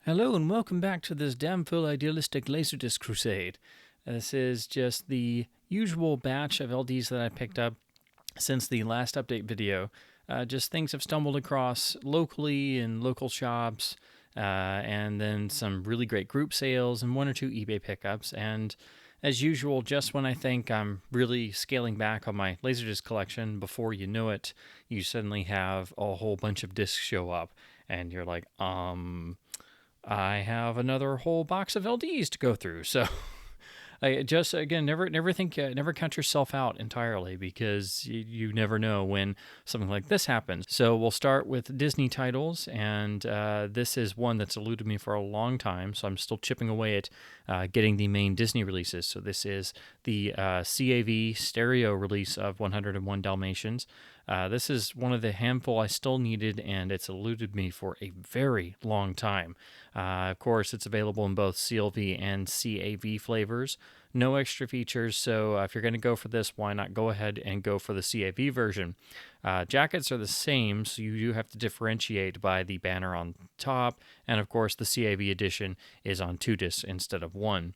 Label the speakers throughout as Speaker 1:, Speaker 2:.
Speaker 1: Hello and welcome back to this damn full idealistic Laserdisc crusade. This is just the usual batch of LDs that I picked up since the last update video. Just things I've stumbled across locally in local shops, and then some really great group sales and one or two eBay pickups. And as usual, just when I think I'm really scaling back on my Laserdisc collection, before you know it, you suddenly have a whole bunch of discs show up, and you're like, I have another whole box of LDs to go through. So I just, again, never count yourself out entirely, because you never know when something like this happens. So we'll start with Disney titles, and this is one that's eluded me for a long time, so I'm still chipping away at getting the main Disney releases. So this is the CAV stereo release of 101 Dalmatians. This is one of the handful I still needed, and it's eluded me for a very long time. Of course, it's available in both CLV and CAV flavors. No extra features, so if you're going to go for this, why not go ahead and go for the CAV version? Jackets are the same, so you do have to differentiate by the banner on top, and of course the CAV edition is on 2 discs instead of 1.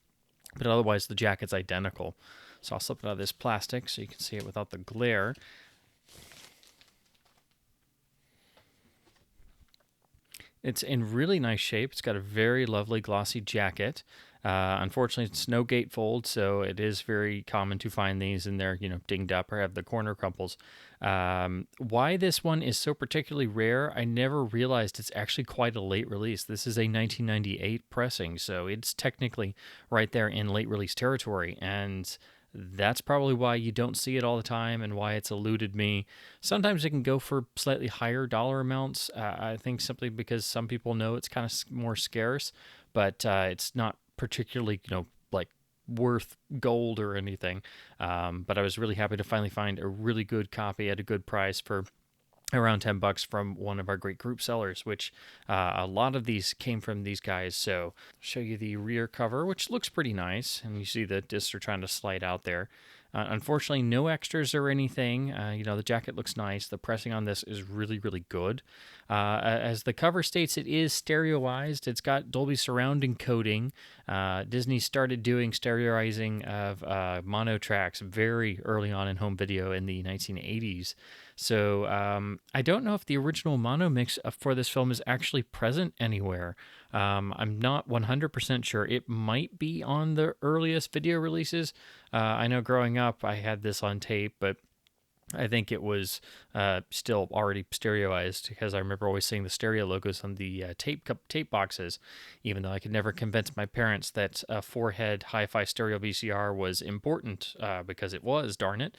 Speaker 1: But otherwise, the jacket's identical. So I'll slip it out of this plastic so you can see it without the glare. It's in really nice shape. It's got a very lovely glossy jacket. Unfortunately, it's no gatefold, so it is very common to find these and they're, dinged up or have the corner crumples. Why this one is so particularly rare, I never realized it's actually quite a late release. This is a 1998 pressing, so it's technically right there in late release territory, and that's probably why you don't see it all the time and why it's eluded me. Sometimes it can go for slightly higher dollar amounts. I think simply because some people know it's kind of more scarce, but it's not particularly, like worth gold or anything. But I was really happy to finally find a really good copy at a good price for around $10 from one of our great group sellers, which a lot of these came from these guys. So I'll show you the rear cover, which looks pretty nice, and you see the discs are trying to slide out there. Unfortunately, no extras or anything. The jacket looks nice. The pressing on this is really, really good. As the cover states, it is stereoized. It's got Dolby surround encoding. Disney started doing stereoizing of mono tracks very early on in home video in the 1980s. So I don't know if the original mono mix for this film is actually present anywhere. I'm not 100% sure. It might be on the earliest video releases. I know growing up I had this on tape, but I think it was still already stereoized, because I remember always seeing the stereo logos on the tape boxes, even though I could never convince my parents that a 4-head hi-fi stereo VCR was important, because it was, darn it.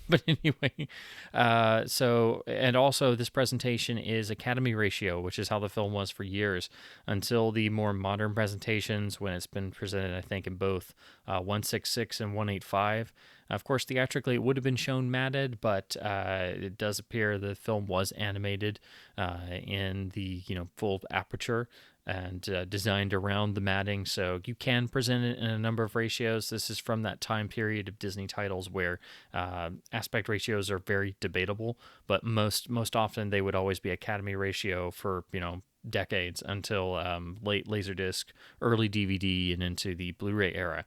Speaker 1: But anyway, and also this presentation is Academy ratio, which is how the film was for years, until the more modern presentations, when it's been presented, I think, in both 166 and 185. Of course, theatrically, it would have been shown matted, but it does appear the film was animated in the full aperture and designed around the matting, so you can present it in a number of ratios. This is from that time period of Disney titles where aspect ratios are very debatable, but most often they would always be Academy ratio for decades, until late Laserdisc, early DVD, and into the Blu-ray era.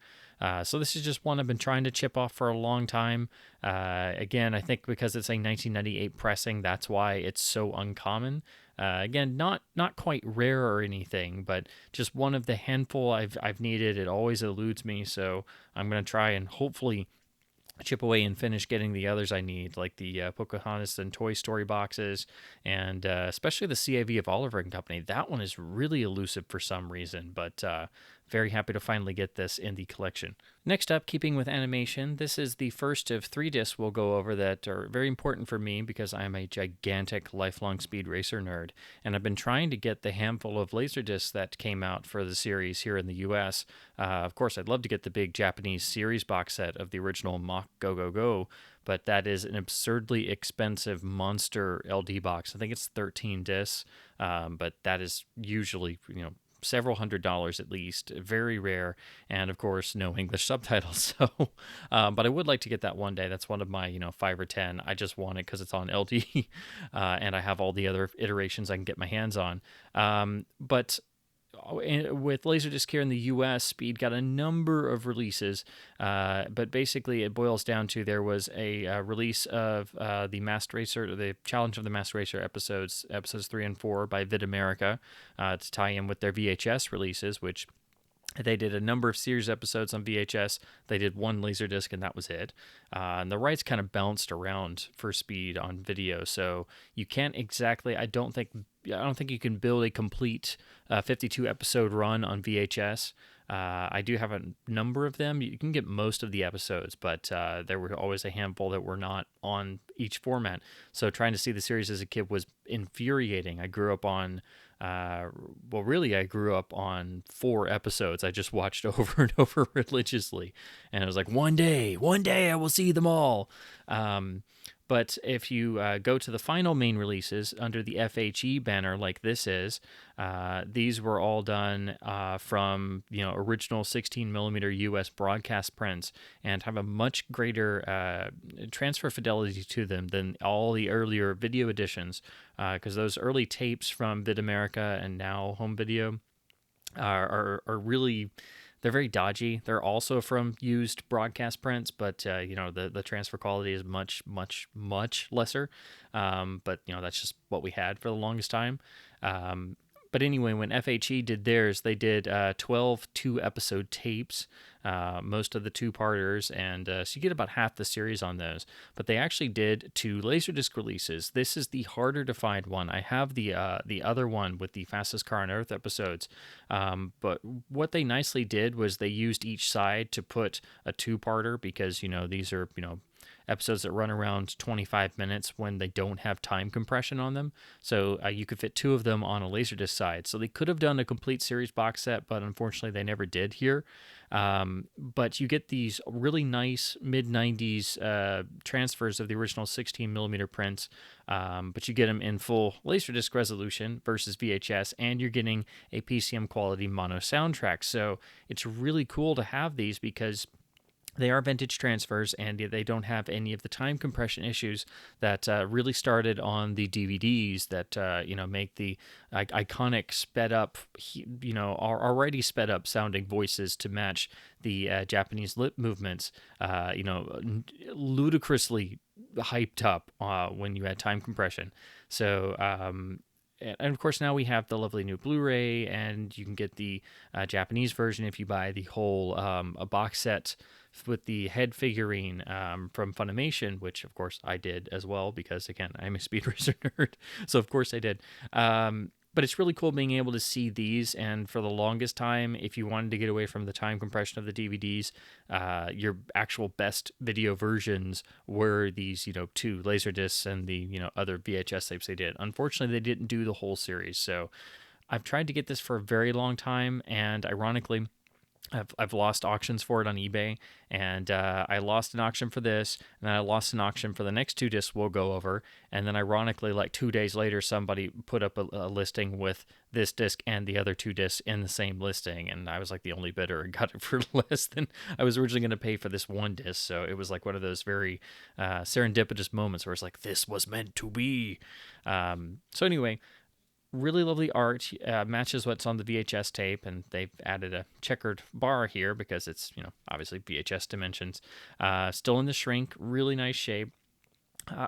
Speaker 1: So this is just one I've been trying to chip off for a long time. Again, I think because it's a 1998 pressing, that's why it's so uncommon. Again, not quite rare or anything, but just one of the handful I've needed. It always eludes me, so I'm going to try and hopefully chip away and finish getting the others I need, like the Pocahontas and Toy Story boxes, and especially the CAV of Oliver and Company. That one is really elusive for some reason, but very happy to finally get this in the collection. Next up, keeping with animation, this is the first of 3 discs we'll go over that are very important for me, because I'm a gigantic lifelong Speed Racer nerd, and I've been trying to get the handful of Laserdiscs that came out for the series here in the US. Of course, I'd love to get the big Japanese series box set of the original Mach Go Go Go, but that is an absurdly expensive monster LD box. I think it's 13 discs, but that is usually, several $100s at least, very rare, and of course no English subtitles. So but I would like to get that one day. That's one of my 5 or 10. I just want it because it's on LD and I have all the other iterations I can get my hands on. But with Laserdisc here in the U.S., Speed got a number of releases, but basically it boils down to there was a release of the Masked Racer, the Challenge of the Masked Racer episodes 3 and 4 by Vid America, to tie in with their VHS releases, which they did a number of series episodes on VHS. They did one Laserdisc, and that was it. And the rights kind of bounced around for Speed on video, so you can't exactly. I don't think you can build a complete 52 episode run on VHS. I do have a number of them. You can get most of the episodes, but there were always a handful that were not on each format. So trying to see the series as a kid was infuriating. I grew up on I grew up on 4 episodes. I just watched over and over religiously, and it was like one day I will see them all. But if you go to the final main releases under the FHE banner, like this is, these were all done from original 16 millimeter U.S. broadcast prints, and have a much greater transfer fidelity to them than all the earlier video editions. Because those early tapes from Vid America and now Home Video are really. They're very dodgy. They're also from used broadcast prints, but the transfer quality is much, much, much lesser. But that's just what we had for the longest time. But anyway, when FHE did theirs, they did 12 2-episode tapes, most of the 2-parters, and so you get about half the series on those. But they actually did 2 Laserdisc releases. This is the harder to find one. I have the other one with the Fastest Car on Earth episodes. But what they nicely did was they used each side to put a 2-parter, because these are episodes that run around 25 minutes when they don't have time compression on them. So you could fit 2 of them on a Laserdisc side. So they could have done a complete series box set, but unfortunately they never did here. But you get these really nice mid-90s transfers of the original 16 millimeter prints, but you get them in full Laserdisc resolution versus VHS, and you're getting a PCM quality mono soundtrack. So it's really cool to have these, because they are vintage transfers, and they don't have any of the time compression issues that really started on the DVDs that make the iconic sped up, already sped up sounding voices to match the Japanese lip movements, ludicrously hyped up when you had time compression. So. And of course, now we have the lovely new Blu-ray, and you can get the Japanese version if you buy the whole a box set with the head figurine from Funimation, which of course I did as well, because again, I'm a Speed Racer nerd, so of course I did. But it's really cool being able to see these, and for the longest time, if you wanted to get away from the time compression of the DVDs, your actual best video versions were these, 2 Laserdiscs and the, other VHS tapes they did. Unfortunately, they didn't do the whole series, so I've tried to get this for a very long time, and ironically, I've lost auctions for it on eBay, and I lost an auction for this, and then I lost an auction for the next 2 discs we'll go over, and then ironically, like 2 days later, somebody put up a listing with this disc and the other 2 discs in the same listing, and I was like the only bidder and got it for less than I was originally going to pay for this 1 disc, so it was like one of those very serendipitous moments where it's like, this was meant to be. So anyway, really lovely art, matches what's on the VHS tape, and they've added a checkered bar here because it's, obviously VHS dimensions. Still in the shrink, really nice shape.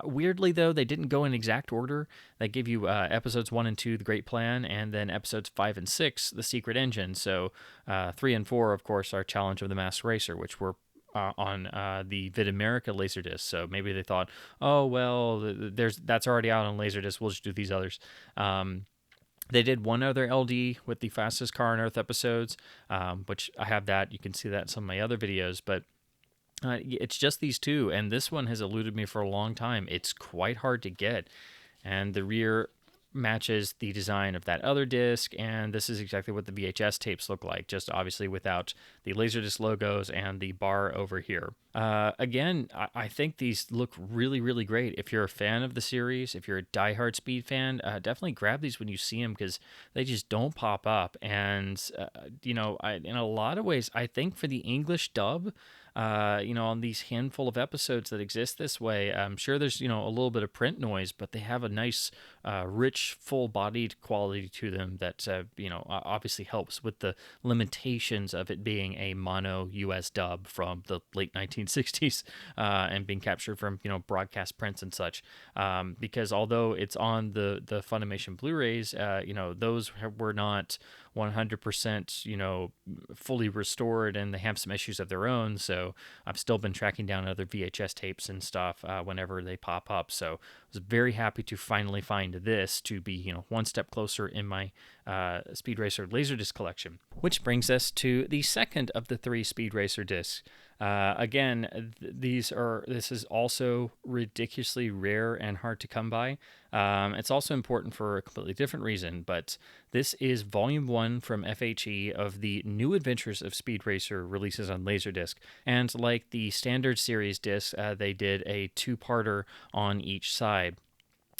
Speaker 1: Weirdly, though, they didn't go in exact order. They give you episodes 1 and 2, The Great Plan, and then episodes 5 and 6, The Secret Engine. So 3 and 4, of course, are Challenge of the Masked Racer, which were on the Vid America Laserdisc. So maybe they thought, oh, well, that's already out on Laserdisc, we'll just do these others. They did one other LD with the Fastest Car on Earth episodes, which I have that. You can see that in some of my other videos, but it's just these 2, and this one has eluded me for a long time. It's quite hard to get, and the rear matches the design of that other disc, and this is exactly what the VHS tapes look like, just obviously without the Laserdisc logos and the bar over here. Again, I think these look really, really great. If you're a fan of the series, if you're a diehard Speed fan, definitely grab these when you see them, because they just don't pop up. And, in a lot of ways, I think for the English dub, on these handful of episodes that exist this way, I'm sure there's, a little bit of print noise, but they have a nice rich, full-bodied quality to them that obviously helps with the limitations of it being a mono U.S. dub from the late 1960s and being captured from broadcast prints and such. Because although it's on the Funimation Blu-rays, those were not 100% fully restored, and they have some issues of their own. So I've still been tracking down other VHS tapes and stuff whenever they pop up. So I was very happy to finally find this to be one step closer in my Speed Racer Laserdisc collection. Which brings us to the second of the 3 Speed Racer discs. Again, this is also ridiculously rare and hard to come by. It's also important for a completely different reason, but this is Volume 1 from FHE of the New Adventures of Speed Racer releases on Laserdisc. And like the standard series disc, they did a 2-parter on each side.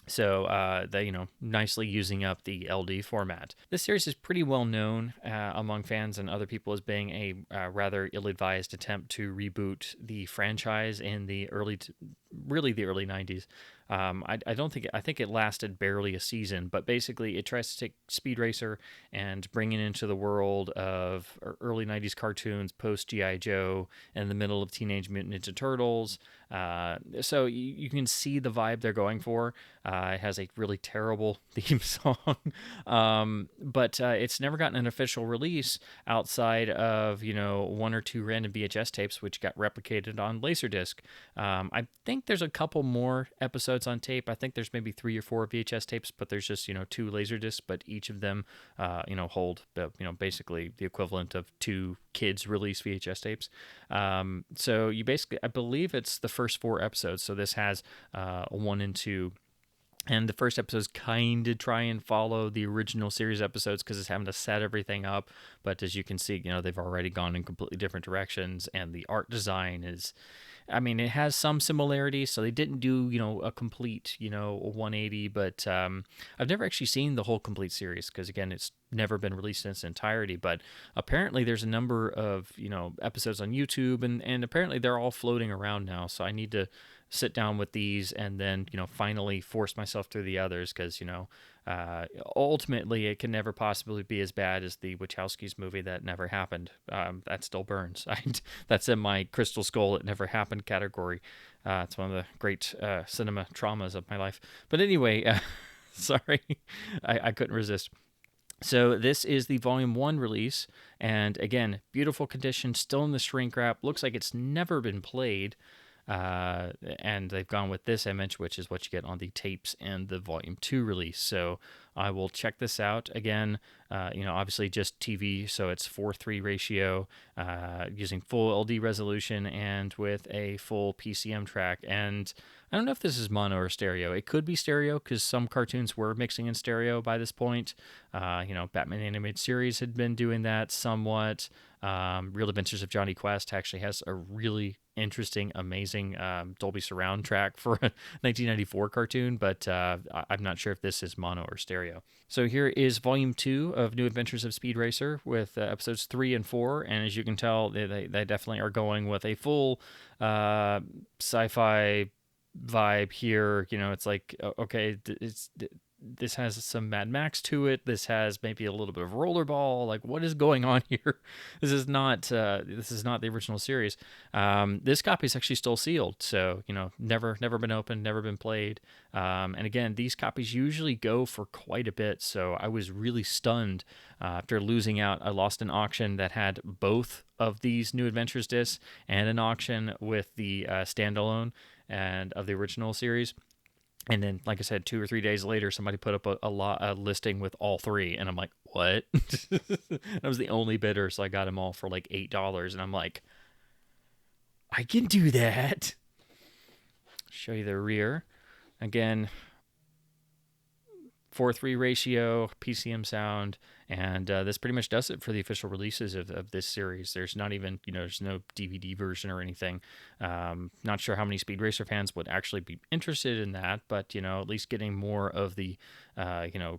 Speaker 1: So they, nicely using up the LD format. This series is pretty well known among fans and other people as being a rather ill-advised attempt to reboot the franchise in the early 90s. I think it lasted barely a season, but basically it tries to take Speed Racer and bring it into the world of early 90s cartoons, post G.I. Joe, in the middle of Teenage Mutant Ninja Turtles. So you can see the vibe they're going for. It has a really terrible theme song, but it's never gotten an official release outside of 1 or 2 random VHS tapes, which got replicated on Laserdisc. I think there's a couple more episodes on tape. I think there's maybe 3 or 4 VHS tapes, but there's just 2 Laserdiscs, but each of them hold basically the equivalent of 2 kids release VHS tapes. So you basically, I believe it's the first 4 episodes. So this has 1 and 2. And the first episodes kind of try and follow the original series episodes because it's having to set everything up. But as you can see, they've already gone in completely different directions. And the art design is, it has some similarities. So they didn't do, a complete, 180. But I've never actually seen the whole complete series because, again, it's never been released in its entirety. But apparently there's a number of, episodes on YouTube. And apparently they're all floating around now. So I need to sit down with these and then finally force myself through the others because ultimately it can never possibly be as bad as the Wachowskis movie that never happened. That still burns. That's in my Crystal Skull It Never Happened category. It's one of the great cinema traumas of my life. But anyway, sorry, I couldn't resist. So this is the Volume 1 release, and again, beautiful condition, still in the shrink wrap. Looks like it's never been played. And they've gone with this image, which is what you get on the tapes and the Volume 2 release. So I will check this out. Again, obviously just TV, so it's 4:3 ratio, using full LD resolution and with a full PCM track. And I don't know if this is mono or stereo. It could be stereo because some cartoons were mixing in stereo by this point. Batman Animated Series had been doing that somewhat. Real Adventures of Johnny Quest actually has a really interesting, amazing Dolby Surround track for a 1994 cartoon, but I'm not sure if this is mono or stereo. So here is Volume 2 of New Adventures of Speed Racer with episodes 3 and 4, and as you can tell, they definitely are going with a full sci-fi vibe here. It's like, okay, this has some Mad Max to it. This has maybe a little bit of Rollerball. Like, what is going on here? This is not the original series. This copy is actually still sealed, so never been opened, never been played. And again, these copies usually go for quite a bit. So I was really stunned after losing out. I lost an auction that had both of these New Adventures discs and an auction with the standalone and of the original series. And then, like I said, 2 or 3 days later, somebody put up a listing with all 3, and I'm like, what? I was the only bidder, so I got them all for like $8, and I'm like, I can do that. Show you the rear. Again, 4:3 ratio, PCM sound, and this pretty much does it for the official releases of this series. There's not even, there's no DVD version or anything. Not sure how many Speed Racer fans would actually be interested in that, but, at least getting more of the,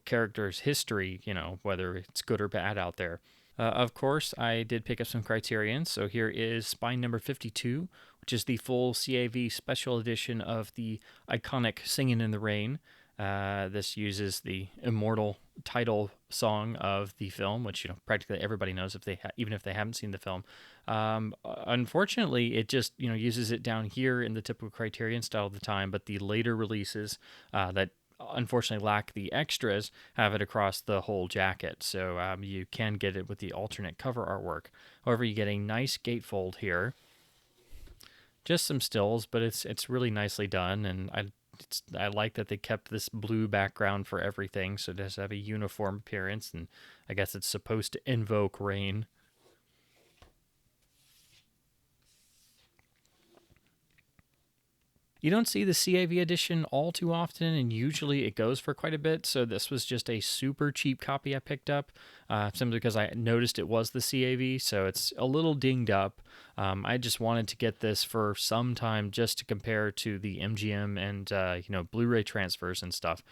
Speaker 1: character's history, whether it's good or bad out there. Of course, I did pick up some Criterion, so here is spine number 52, which is the full CAV special edition of the iconic Singin' in the Rain. This uses the immortal title song of the film, which practically everybody knows if even if they haven't seen the film. Unfortunately, it just uses it down here in the typical Criterion style of the time, but the later releases that unfortunately lack the extras have it across the whole jacket, so you can get it with the alternate cover artwork. However, you get a nice gatefold here, just some stills, but it's really nicely done, and I like that they kept this blue background for everything, so it does have a uniform appearance, and I guess it's supposed to invoke rain. You don't see the CAV edition all too often, and usually it goes for quite a bit. So this was just a super cheap copy I picked up, simply because I noticed it was the CAV. So it's a little dinged up. I just wanted to get this for some time just to compare to the MGM and Blu-ray transfers and stuff,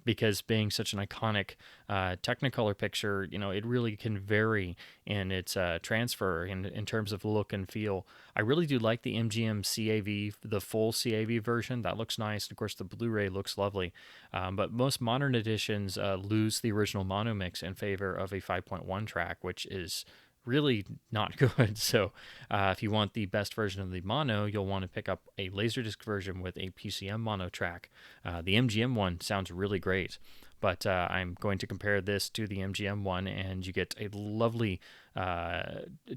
Speaker 1: because being such an iconic Technicolor picture, it really can vary in its transfer in terms of look and feel. I really do like the MGM CAV, the full CAV version. That looks nice. Of course, the Blu-ray looks lovely. But most modern editions lose the original mono mix in favor of a 5.1 track, which is really not good. So if you want the best version of the mono, you'll want to pick up a Laserdisc version with a PCM mono track. The MGM one sounds really great. But I'm going to compare this to the MGM one, and you get a lovely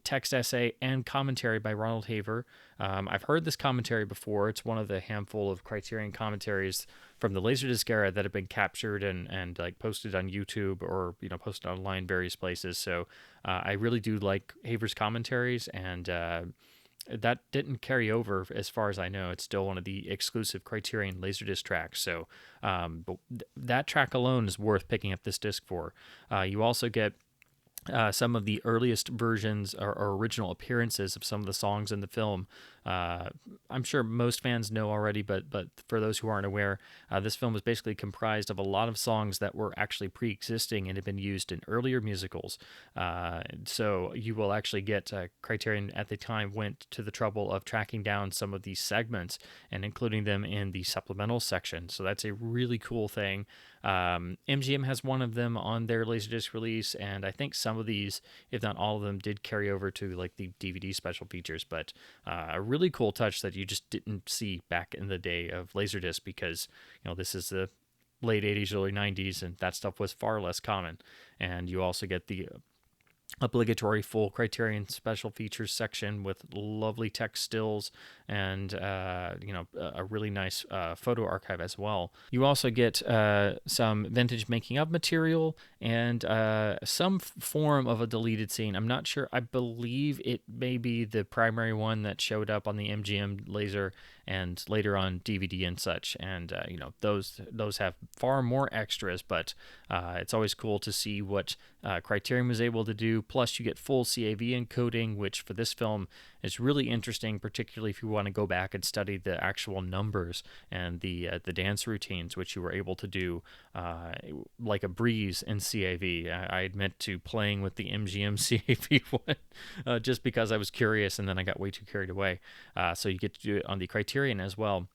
Speaker 1: text essay and commentary by Ronald Haver. I've heard this commentary before. It's one of the handful of Criterion commentaries from the Laserdisc era that have been captured and like posted on YouTube or posted online various places. So I really do like Haver's commentaries, and that didn't carry over as far as I know. It's still one of the exclusive Criterion Laserdisc tracks. So but that track alone is worth picking up this disc for. You also get some of the earliest versions or original appearances of some of the songs in the film. I'm sure most fans know already, but for those who aren't aware, this film was basically comprised of a lot of songs that were actually pre-existing and had been used in earlier musicals. So you will actually get Criterion at the time went to the trouble of tracking down some of these segments and including them in the supplemental section. So that's a really cool thing. MGM has one of them on their Laserdisc release, and I think some of these, if not all of them, did carry over to like the DVD special features. But a really cool touch that you just didn't see back in the day of Laserdisc, because this is the late 80s, early 90s, and that stuff was far less common. And you also get the obligatory full Criterion special features section with lovely text stills and a really nice photo archive as well. You also get some vintage making of material and some form of a deleted scene. I'm not sure. I believe it may be the primary one that showed up on the MGM laser and later on DVD and such. And those have far more extras, but it's always cool to see what Criterion was able to do. Plus, you get full CAV encoding, which for this film is really interesting, particularly if you want to go back and study the actual numbers and the dance routines, which you were able to do like a breeze in CAV. I admit to playing with the MGM CAV one just because I was curious, and then I got way too carried away. So you get to do it on the Criterion as well.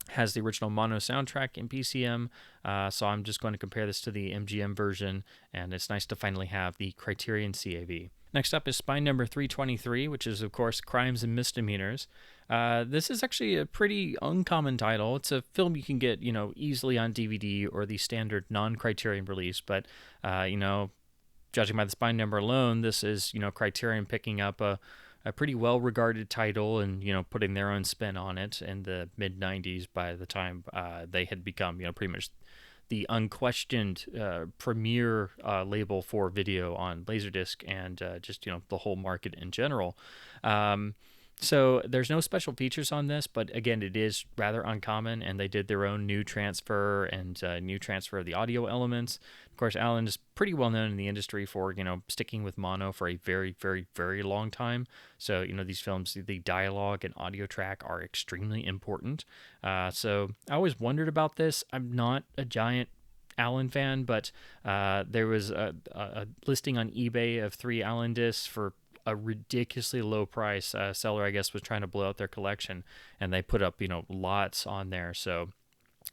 Speaker 1: Has the original mono soundtrack in PCM, so I'm just going to compare this to the MGM version, and it's nice to finally have the Criterion CAV. Next up is Spine number 323, which is, of course, Crimes and Misdemeanors. This is actually a pretty uncommon title. It's a film you can get, easily on DVD or the standard non-Criterion release, but, judging by the Spine number alone, this is, Criterion picking up a pretty well-regarded title and, putting their own spin on it in the mid-90s by the time they had become, pretty much the unquestioned premier label for video on Laserdisc and just, the whole market in general. So there's no special features on this, but again, it is rather uncommon, and they did their own new transfer and new transfer of the audio elements. Of course, Alan is pretty well known in the industry for, sticking with mono for a very, very, very long time. So, these films, the dialogue and audio track are extremely important. So I always wondered about this. I'm not a giant Alan fan, but there was a listing on eBay of 3 Alan discs for a ridiculously low price. Seller, I guess, was trying to blow out their collection, and they put up, lots on there. So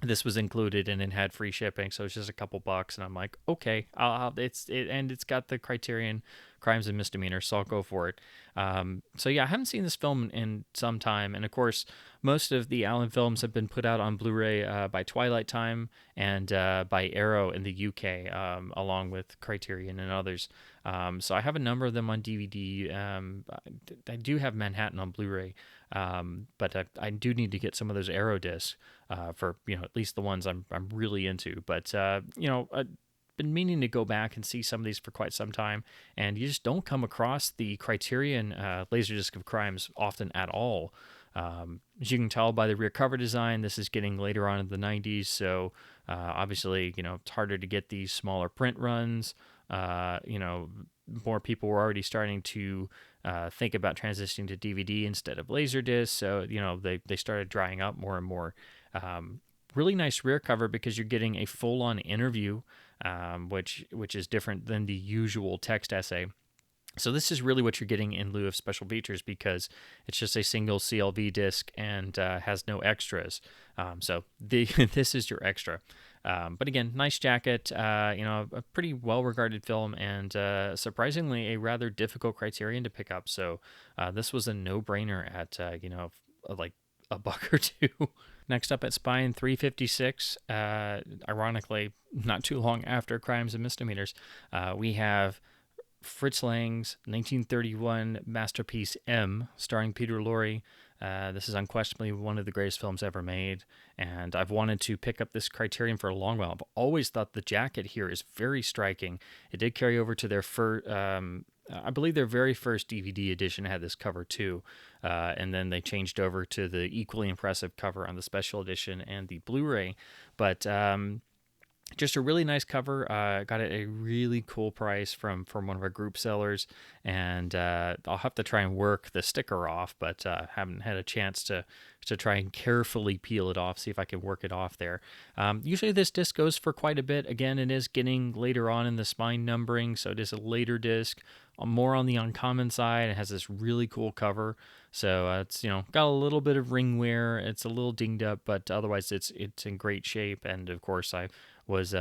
Speaker 1: this was included and it had free shipping, so it's just a couple bucks, and I'm like, okay, and it's got the Criterion Crimes and Misdemeanors, so I'll go for it. So yeah, I haven't seen this film in some time, and of course, most of the Allen films have been put out on Blu-ray by Twilight Time and by Arrow in the UK, along with Criterion and others. So I have a number of them on DVD. I do have Manhattan on Blu-ray, but I do need to get some of those Arrow discs for at least the ones I'm really into. But I've been meaning to go back and see some of these for quite some time, and you just don't come across the Criterion Laserdisc of Crimes often at all. As you can tell by the rear cover design, this is getting later on in the 90s, so obviously, it's harder to get these smaller print runs. More people were already starting to think about transitioning to DVD instead of Laserdisc, so, they started drying up more and more. Really nice rear cover because you're getting a full-on interview, which is different than the usual text essay. So this is really what you're getting in lieu of special features because it's just a single CLV disc and has no extras. So this is your extra. But again, nice jacket. A pretty well-regarded film and surprisingly a rather difficult Criterion to pick up. So this was a no-brainer at like a buck or two. Next up at Spine 356, ironically, not too long after Crimes and Misdemeanors, we have Fritz Lang's 1931 masterpiece M, starring Peter Lorre. This is unquestionably one of the greatest films ever made, and I've wanted to pick up this Criterion for a long while. I've always thought the jacket here is very striking. It did carry over to their I believe their very first DVD edition had this cover too, and then they changed over to the equally impressive cover on the special edition and the Blu-ray. But just a really nice cover. Got it at a really cool price from one of our group sellers, and I'll have to try and work the sticker off, but haven't had a chance to try and carefully peel it off, see if I can work it off there. Usually this disc goes for quite a bit. Again, it is getting later on in the spine numbering, so it is a later disc, more on the uncommon side. It has this really cool cover, so it's got a little bit of ring wear. It's a little dinged up, but otherwise it's in great shape. And of course, I was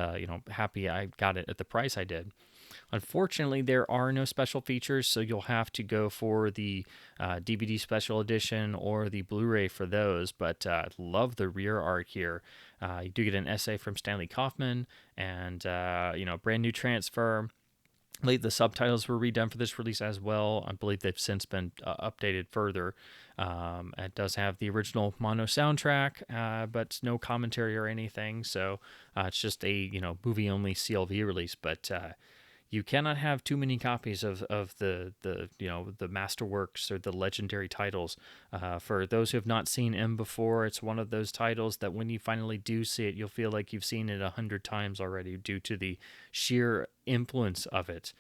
Speaker 1: happy I got it at the price I did. Unfortunately, there are no special features, so you'll have to go for the DVD special edition or the Blu-ray for those. But love the rear art here. You do get an essay from Stanley Kaufman, and brand new transfer. The subtitles were redone for this release as well. I believe they've since been updated further. It does have the original mono soundtrack, but no commentary or anything. So it's just a movie only CLV release. But you cannot have too many copies of the masterworks or the legendary titles. For those who have not seen M before, it's one of those titles that when you finally do see it, you'll feel like you've seen it 100 times already due to the sheer influence of it.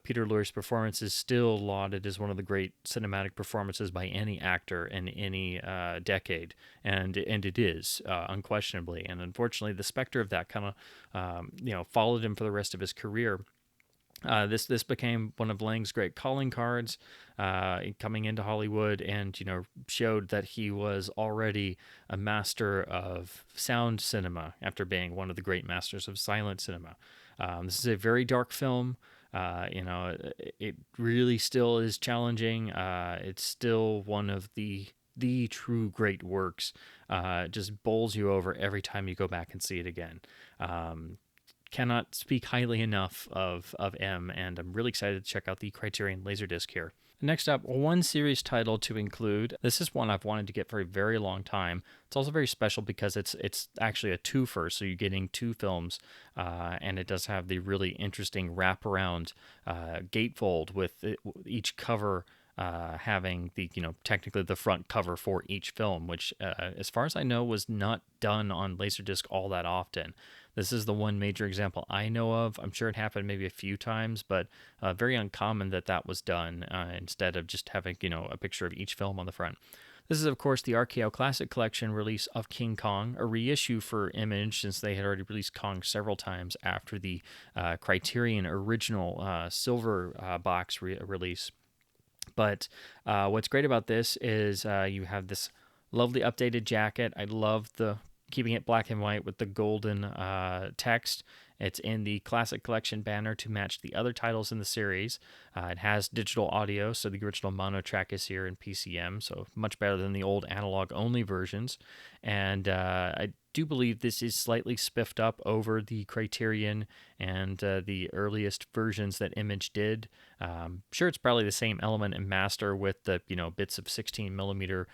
Speaker 1: Peter Lorre's performance is still lauded as one of the great cinematic performances by any actor in any decade, and it is unquestionably. And unfortunately, the specter of that kind of followed him for the rest of his career. This became one of Lang's great calling cards, coming into Hollywood, and showed that he was already a master of sound cinema after being one of the great masters of silent cinema. This is a very dark film. It really still is challenging. It's still one of the true great works. It just bowls you over every time you go back and see it again. Cannot speak highly enough of M, and I'm really excited to check out the Criterion Laserdisc here. Next up, one series title to include. This is one I've wanted to get for a very long time. It's also very special because it's actually a twofer, so you're getting two films, and it does have the really interesting wraparound gatefold with each cover having the technically the front cover for each film, which as far as I know was not done on Laserdisc all that often. This is the one major example I know of. I'm sure it happened maybe a few times, but very uncommon that was done instead of just having a picture of each film on the front. This is, of course, the RKO Classic Collection release of King Kong, a reissue for Image since they had already released Kong several times after the Criterion original silver box release. But what's great about this is you have this lovely updated jacket. I love the keeping it black and white with the golden text. It's in the Classic Collection banner to match the other titles in the series. It has digital audio, so the original mono track is here in PCM, so much better than the old analog-only versions. And I do believe this is slightly spiffed up over the Criterion and the earliest versions that Image did. Sure, it's probably the same element and master with the bits of 16 millimeter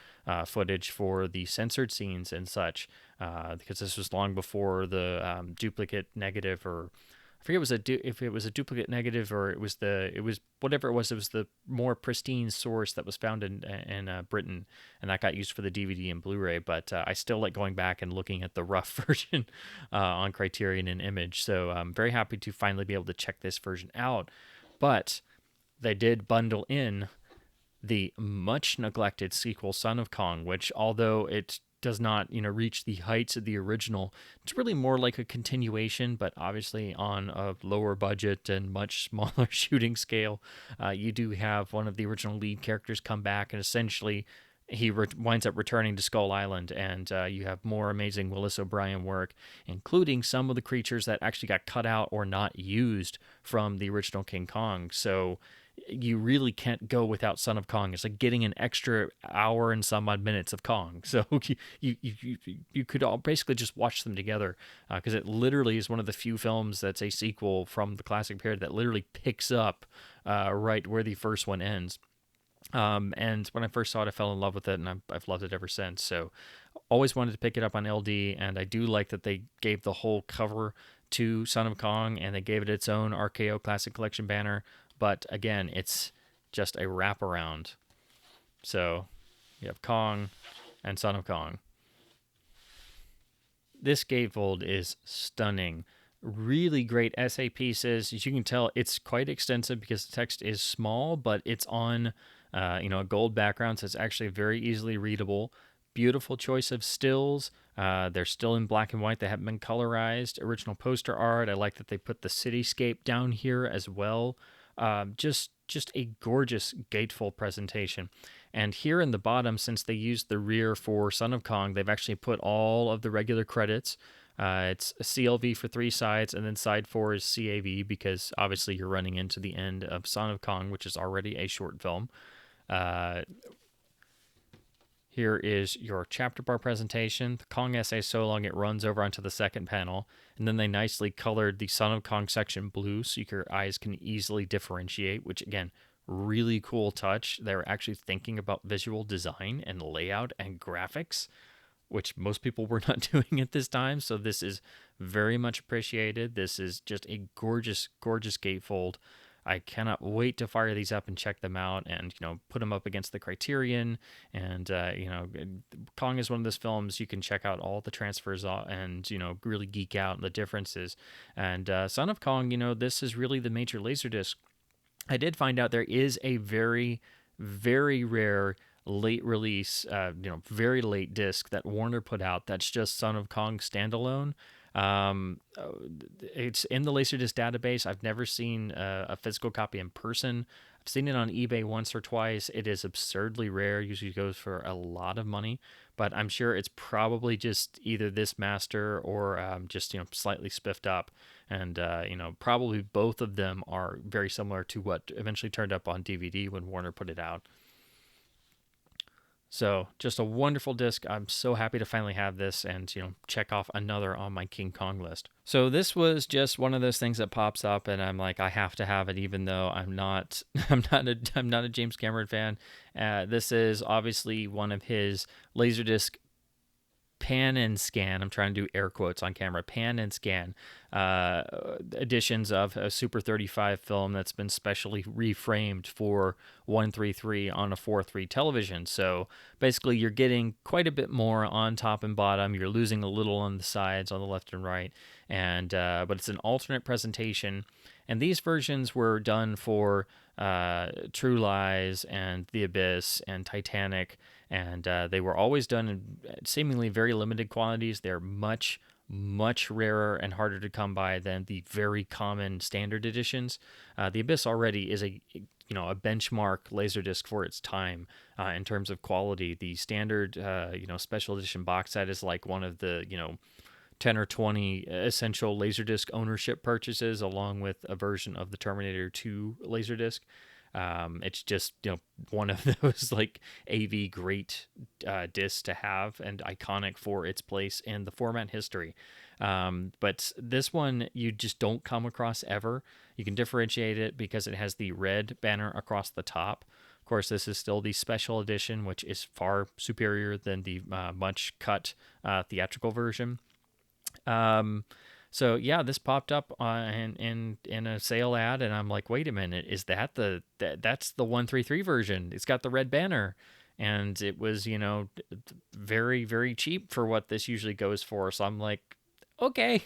Speaker 1: footage for the censored scenes and such, because this was long before the duplicate negative, or I forget if it was a duplicate negative or it was whatever it was. It was the more pristine source that was found in Britain, and that got used for the DVD and Blu-ray. But I still like going back and looking at the rough version on Criterion and Image. So I'm very happy to finally be able to check this version out. But they did bundle in the much neglected sequel, Son of Kong, which, although it does not reach the heights of the original, it's really more like a continuation, but obviously on a lower budget and much smaller shooting scale. You do have one of the original lead characters come back, and essentially he winds up returning to Skull Island, and you have more amazing Willis O'Brien work, including some of the creatures that actually got cut out or not used from the original King Kong. So you really can't go without Son of Kong. It's like getting an extra hour and some odd minutes of Kong. So you could all basically just watch them together, because it literally is one of the few films that's a sequel from the classic period that literally picks up right where the first one ends. And when I first saw it, I fell in love with it, and I've loved it ever since. So always wanted to pick it up on LD, and I do like that they gave the whole cover to Son of Kong, and they gave it its own RKO Classic Collection banner. But again, it's just a wraparound. So you have Kong and Son of Kong. This gatefold is stunning. Really great essay pieces. As you can tell, it's quite extensive because the text is small, but it's on a gold background, so it's actually very easily readable. Beautiful choice of stills. They're still in black and white. They haven't been colorized. Original poster art. I like that they put the cityscape down here as well. Just a gorgeous gatefold presentation. And here in the bottom, since they used the rear for Son of Kong, they've actually put all of the regular credits. It's a CLV for 3 sides, and then side 4 is CAV, because obviously you're running into the end of Son of Kong, which is already a short film. Here is your chapter bar presentation. The Kong essay is so long it runs over onto the second panel, and then they nicely colored the Son of Kong section blue so your eyes can easily differentiate, which again, really cool touch. They're actually thinking about visual design and layout and graphics, which most people were not doing at this time. So this is very much appreciated. This is just a gorgeous, gorgeous gatefold. I cannot wait to fire these up and check them out, and put them up against the Criterion. And Kong is one of those films you can check out all the transfers and really geek out on the differences. And Son of Kong, this is really the major Laserdisc. I did find out there is a very, very rare late release, very late disc that Warner put out that's just Son of Kong standalone. It's in the Laserdisc database. I've never seen a physical copy in person. I've seen it on eBay once or twice. It is absurdly rare. Usually goes for a lot of money, but I'm sure it's probably just either this master or just slightly spiffed up. And probably both of them are very similar to what eventually turned up on DVD when Warner put it out. So just a wonderful disc. I'm so happy to finally have this and, check off another on my King Kong list. So this was just one of those things that pops up and I'm like, I have to have it, even though I'm not a James Cameron fan. This is obviously one of his Laserdisc pan and scan, I'm trying to do air quotes on camera, pan and scan editions of a Super 35 film that's been specially reframed for 133 on a 4:3 television. So basically you're getting quite a bit more on top and bottom. You're losing a little on the sides, on the left and right, and but it's an alternate presentation. And these versions were done for True Lies and The Abyss and Titanic, and they were always done in seemingly very limited quantities. They're much, much rarer and harder to come by than the very common standard editions. The Abyss already is a benchmark Laserdisc for its time in terms of quality. The standard special edition box set is like one of the 10 or 20 essential Laserdisc ownership purchases, along with a version of the Terminator 2 Laserdisc. It's just one of those like AV great discs to have and iconic for its place in the format history. But this one you just don't come across ever. You can differentiate it because it has the red banner across the top. Of course, this is still the special edition, which is far superior than the much cut theatrical version. So yeah, this popped up in a sale ad, and I'm like, wait a minute, is that's the 133 version? It's got the red banner, and it was very very cheap for what this usually goes for. So I'm like, okay,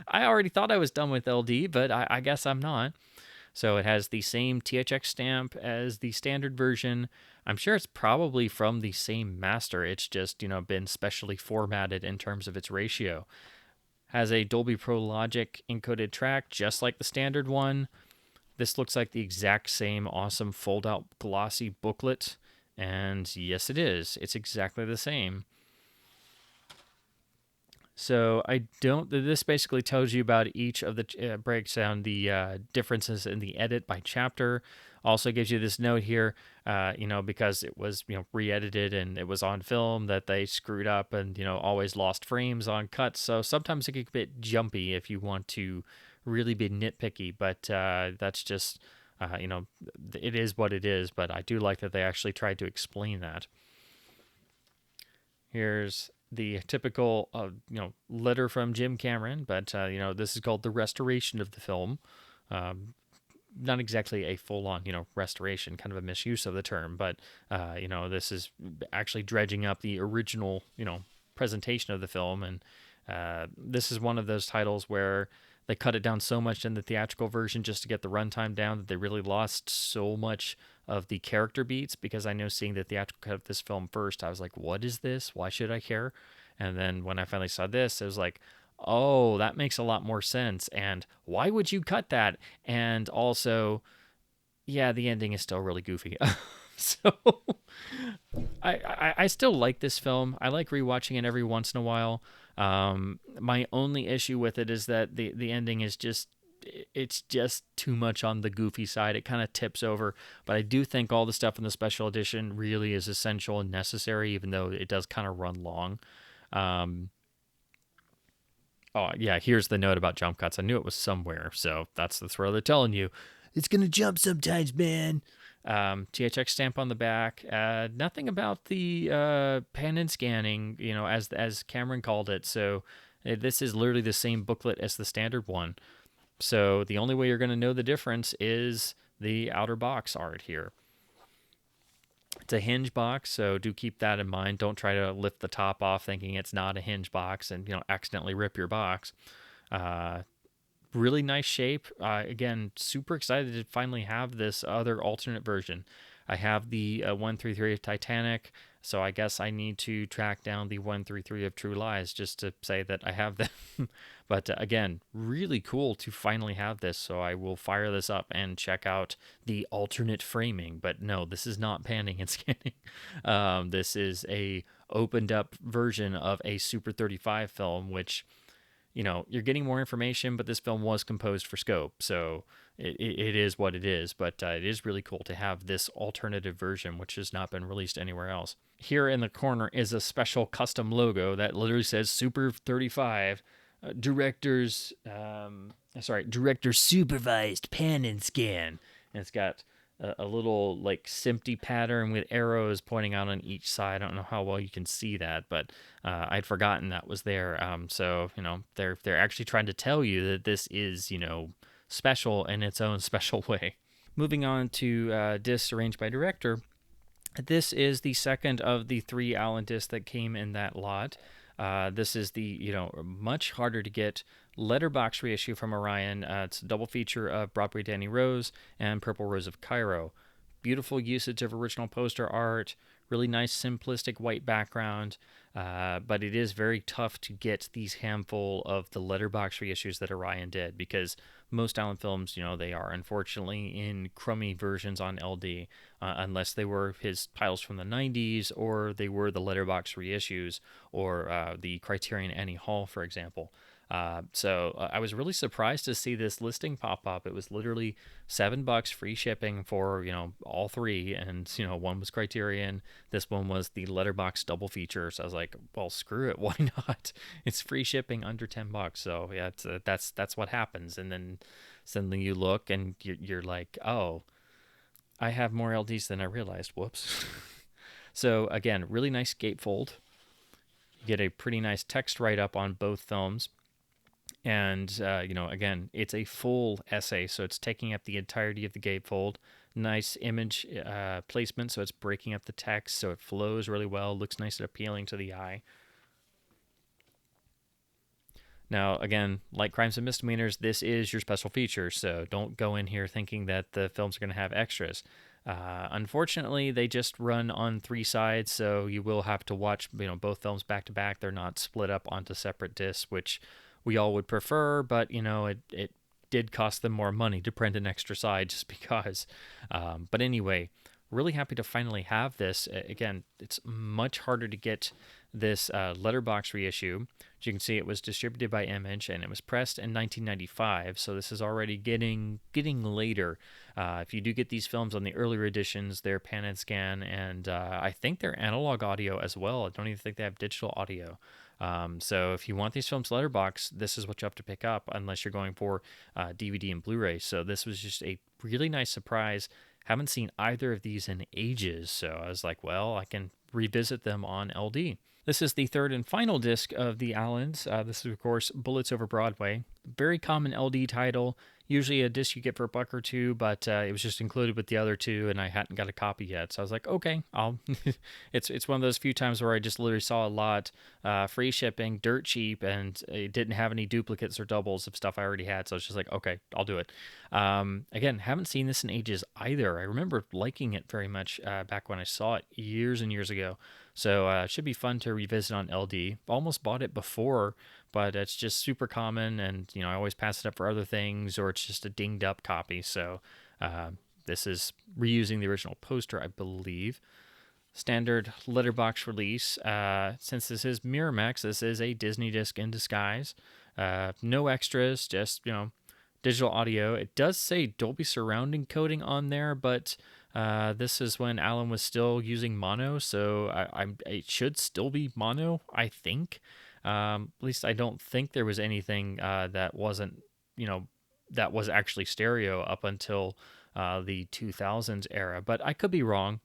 Speaker 1: I already thought I was done with LD, but I guess I'm not. So it has the same THX stamp as the standard version. I'm sure it's probably from the same master. It's just been specially formatted in terms of its ratio. Has a Dolby Pro Logic encoded track, just like the standard one. This looks like the exact same awesome fold-out glossy booklet, and yes, it is. It's exactly the same. So this basically tells you about each of the breaks down the differences in the edit by chapter. Also gives you this note here, because it was re-edited and it was on film, that they screwed up and always lost frames on cuts. So sometimes it can get a bit jumpy if you want to really be nitpicky, but that's just it is what it is. But I do like that they actually tried to explain that. Here's the typical letter from Jim Cameron, but this is called the restoration of the film. Not exactly a full-on restoration, kind of a misuse of the term, but this is actually dredging up the original presentation of the film. And this is one of those titles where they cut it down so much in the theatrical version just to get the runtime down that they really lost so much of the character beats. Because I know, seeing the theatrical cut of this film first, I was like, what is this? Why should I care? And then when I finally saw this, it was like, oh, that makes a lot more sense. And why would you cut that? And also, yeah, the ending is still really goofy. So I still like this film. I like rewatching it every once in a while. My only issue with it is that the ending is it's just too much on the goofy side. It kind of tips over, but I do think all the stuff in the special edition really is essential and necessary, even though it does kind of run long. Oh yeah, here's the note about jump cuts. I knew it was somewhere, so that's where they're telling you it's gonna jump sometimes, man. THX stamp on the back. Nothing about the pan and scanning, as Cameron called it. So this is literally the same booklet as the standard one. So the only way you're going to know the difference is the outer box art here. It's a hinge box, so do keep that in mind. Don't try to lift the top off thinking it's not a hinge box and accidentally rip your box. Really nice shape. Again, super excited to finally have this other alternate version. I have the 133 of Titanic, so I guess I need to track down the 133 of True Lies just to say that I have them. But again, really cool to finally have this, so I will fire this up and check out the alternate framing. But no, this is not panning and scanning. This is a opened up version of a Super 35 film, which you're getting more information, but this film was composed for scope, so it is what it is. But it is really cool to have this alternative version, which has not been released anywhere else. Here in the corner is a special custom logo that literally says Super 35, director supervised pan and scan. And it's got a little like SMPTE pattern with arrows pointing out on each side. I don't know how well you can see that, but I'd forgotten that was there. So they're actually trying to tell you that this is special in its own special way. Moving on to discs arranged by director. This is the second of the 3 Allen discs that came in that lot. This is the much harder to get letterbox reissue from Orion. It's a double feature of Broadway Danny Rose and Purple Rose of Cairo. beautiful usage of original poster art, really nice simplistic white background, but it is very tough to get these handful of the letterbox reissues that Orion did, because most Allen films, they are unfortunately in crummy versions on LD, unless they were his titles from the 90s or they were the letterbox reissues or the Criterion Annie Hall, for example. So I was really surprised to see this listing pop up. It was literally $7 free shipping for all three, and one was Criterion, this one was the letterbox double feature. So I was like, well, screw it, why not? It's free shipping under $10. So yeah, that's what happens. And then suddenly you look and you're like, oh, I have more LDs than I realized. Whoops. So again, really nice gatefold. You get a pretty nice text write up on both films. And, again, it's a full essay, so it's taking up the entirety of the gatefold. Nice image placement, so it's breaking up the text, so it flows really well, looks nice and appealing to the eye. Now, again, like Crimes and Misdemeanors, this is your special feature, so don't go in here thinking that the films are going to have extras. Unfortunately, they just run on 3 sides, so you will have to watch both films back to back. They're not split up onto separate discs, which we all would prefer, but it did cost them more money to print an extra side just because. But anyway, really happy to finally have this. Again, it's much harder to get this letterbox reissue. As you can see, it was distributed by Image and it was pressed in 1995, so this is already getting later. If you do get these films on the earlier editions, they're pan and scan, and I think they're analog audio as well. I don't even think they have digital audio. So if you want these films letterbox, this is what you have to pick up unless you're going for DVD and Blu-ray. So this was just a really nice surprise. Haven't seen either of these in ages, so I was like, well, I can revisit them on LD. This is the third and final disc of the Allens. This is, of course, Bullets Over Broadway. Very common LD title. Usually a disc you get for $1 or $2, but it was just included with the other two, and I hadn't got a copy yet. So I was like, okay, I'll. It's one of those few times where I just literally saw a lot, free shipping, dirt cheap, and it didn't have any duplicates or doubles of stuff I already had. So I was just like, okay, I'll do it. Again, haven't seen this in ages either. I remember liking it very much back when I saw it years and years ago. So it should be fun to revisit on LD. Almost bought it before, but it's just super common, and I always pass it up for other things, or it's just a dinged up copy. So this is reusing the original poster, I believe. Standard letterbox release. Since this is Miramax, this is a Disney disc in disguise. No extras, just digital audio. It does say Dolby Surround encoding on there, but this is when Allen was still using mono, so it should still be mono, I think. At least I don't think there was anything that wasn't, that was actually stereo up until the 2000s era. But I could be wrong,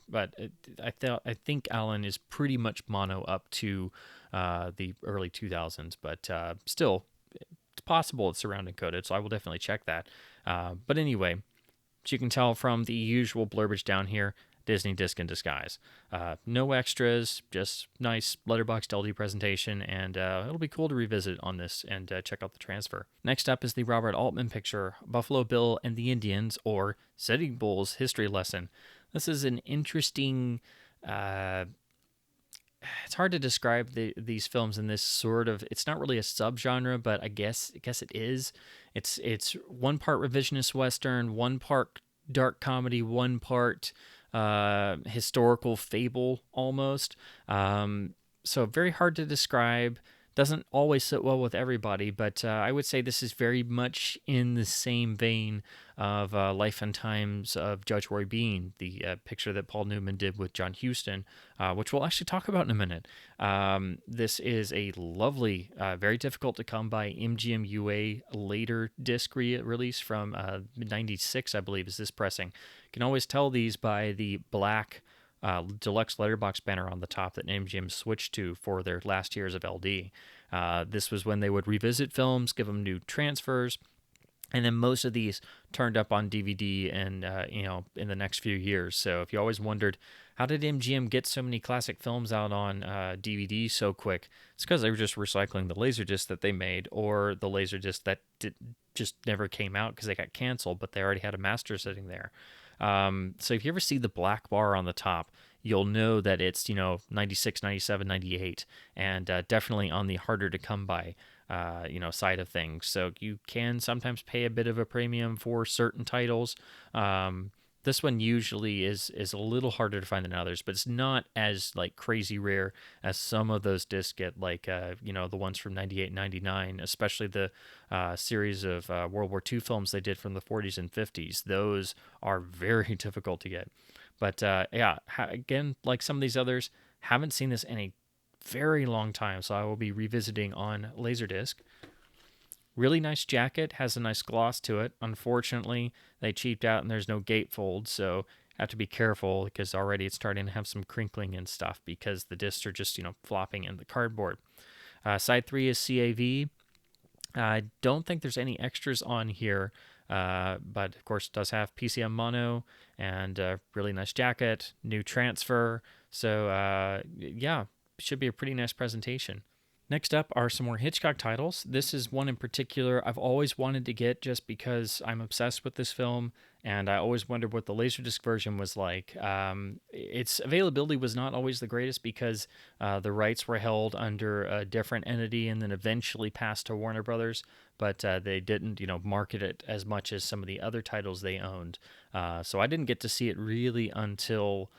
Speaker 1: but I think Allen is pretty much mono up to the early 2000s, but still, it's possible it's surround encoded, so I will definitely check that. But anyway, as you can tell from the usual blurbage down here, Disney disc in disguise. No extras, just nice letterboxd LD presentation, and it'll be cool to revisit on this and check out the transfer. Next up is the Robert Altman picture, Buffalo Bill and the Indians, or Sitting Bull's History Lesson. This is an interesting... it's hard to describe these films in this sort of... It's not really a subgenre, but I guess it is. It's one part revisionist Western, one part dark comedy, one part historical fable almost. So very hard to describe. Doesn't always sit well with everybody, but I would say this is very much in the same vein of Life and Times of Judge Roy Bean, the picture that Paul Newman did with John Huston, which we'll actually talk about in a minute. This is a lovely, very difficult to come by MGM UA later disc release from 96, I believe, is this pressing. You can always tell these by the black deluxe letterbox banner on the top that MGM switched to for their last years of LD. This was when they would revisit films, give them new transfers, and then most of these turned up on DVD and in the next few years. So if you always wondered, how did MGM get so many classic films out on DVD so quick? It's because they were just recycling the Laserdisc that they made, or the Laserdisc that just never came out because they got canceled, but they already had a master sitting there. So if you ever see the black bar on the top, you'll know that it's, 96, 97, 98, and definitely on the harder to come by, side of things. So you can sometimes pay a bit of a premium for certain titles. This one usually is a little harder to find than others, but it's not as like crazy rare as some of those discs get, like the ones from 98, 99, especially the series of World War II films they did from the 40s and 50s. Those are very difficult to get. But again, like some of these others, haven't seen this in a very long time, so I will be revisiting on Laserdisc. Really nice jacket, has a nice gloss to it. Unfortunately, they cheaped out and there's no gatefold, so have to be careful because already it's starting to have some crinkling and stuff because the discs are just, flopping in the cardboard. Side 3 is CAV. I don't think there's any extras on here, but of course it does have PCM mono and a really nice jacket, new transfer. So should be a pretty nice presentation. Next up are some more Hitchcock titles. This is one in particular I've always wanted to get just because I'm obsessed with this film, and I always wondered what the Laserdisc version was like. Its availability was not always the greatest because the rights were held under a different entity and then eventually passed to Warner Brothers, but they didn't, market it as much as some of the other titles they owned. So I didn't get to see it really until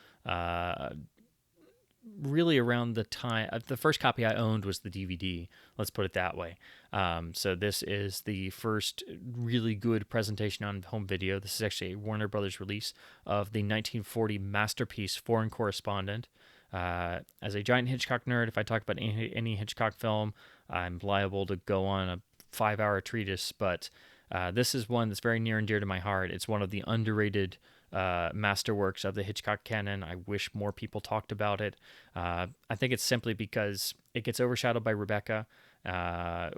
Speaker 1: really around the time the first copy I owned was the DVD. Let's put it that way. So this is the first really good presentation on home video. This is actually a Warner Brothers release of the 1940 masterpiece Foreign Correspondent. As a giant Hitchcock nerd, if I talk about any Hitchcock film, I'm liable to go on a 5-hour treatise, but this is one that's very near and dear to my heart. It's one of the underrated masterworks of the Hitchcock canon. I wish more people talked about it. I think it's simply because it gets overshadowed by Rebecca,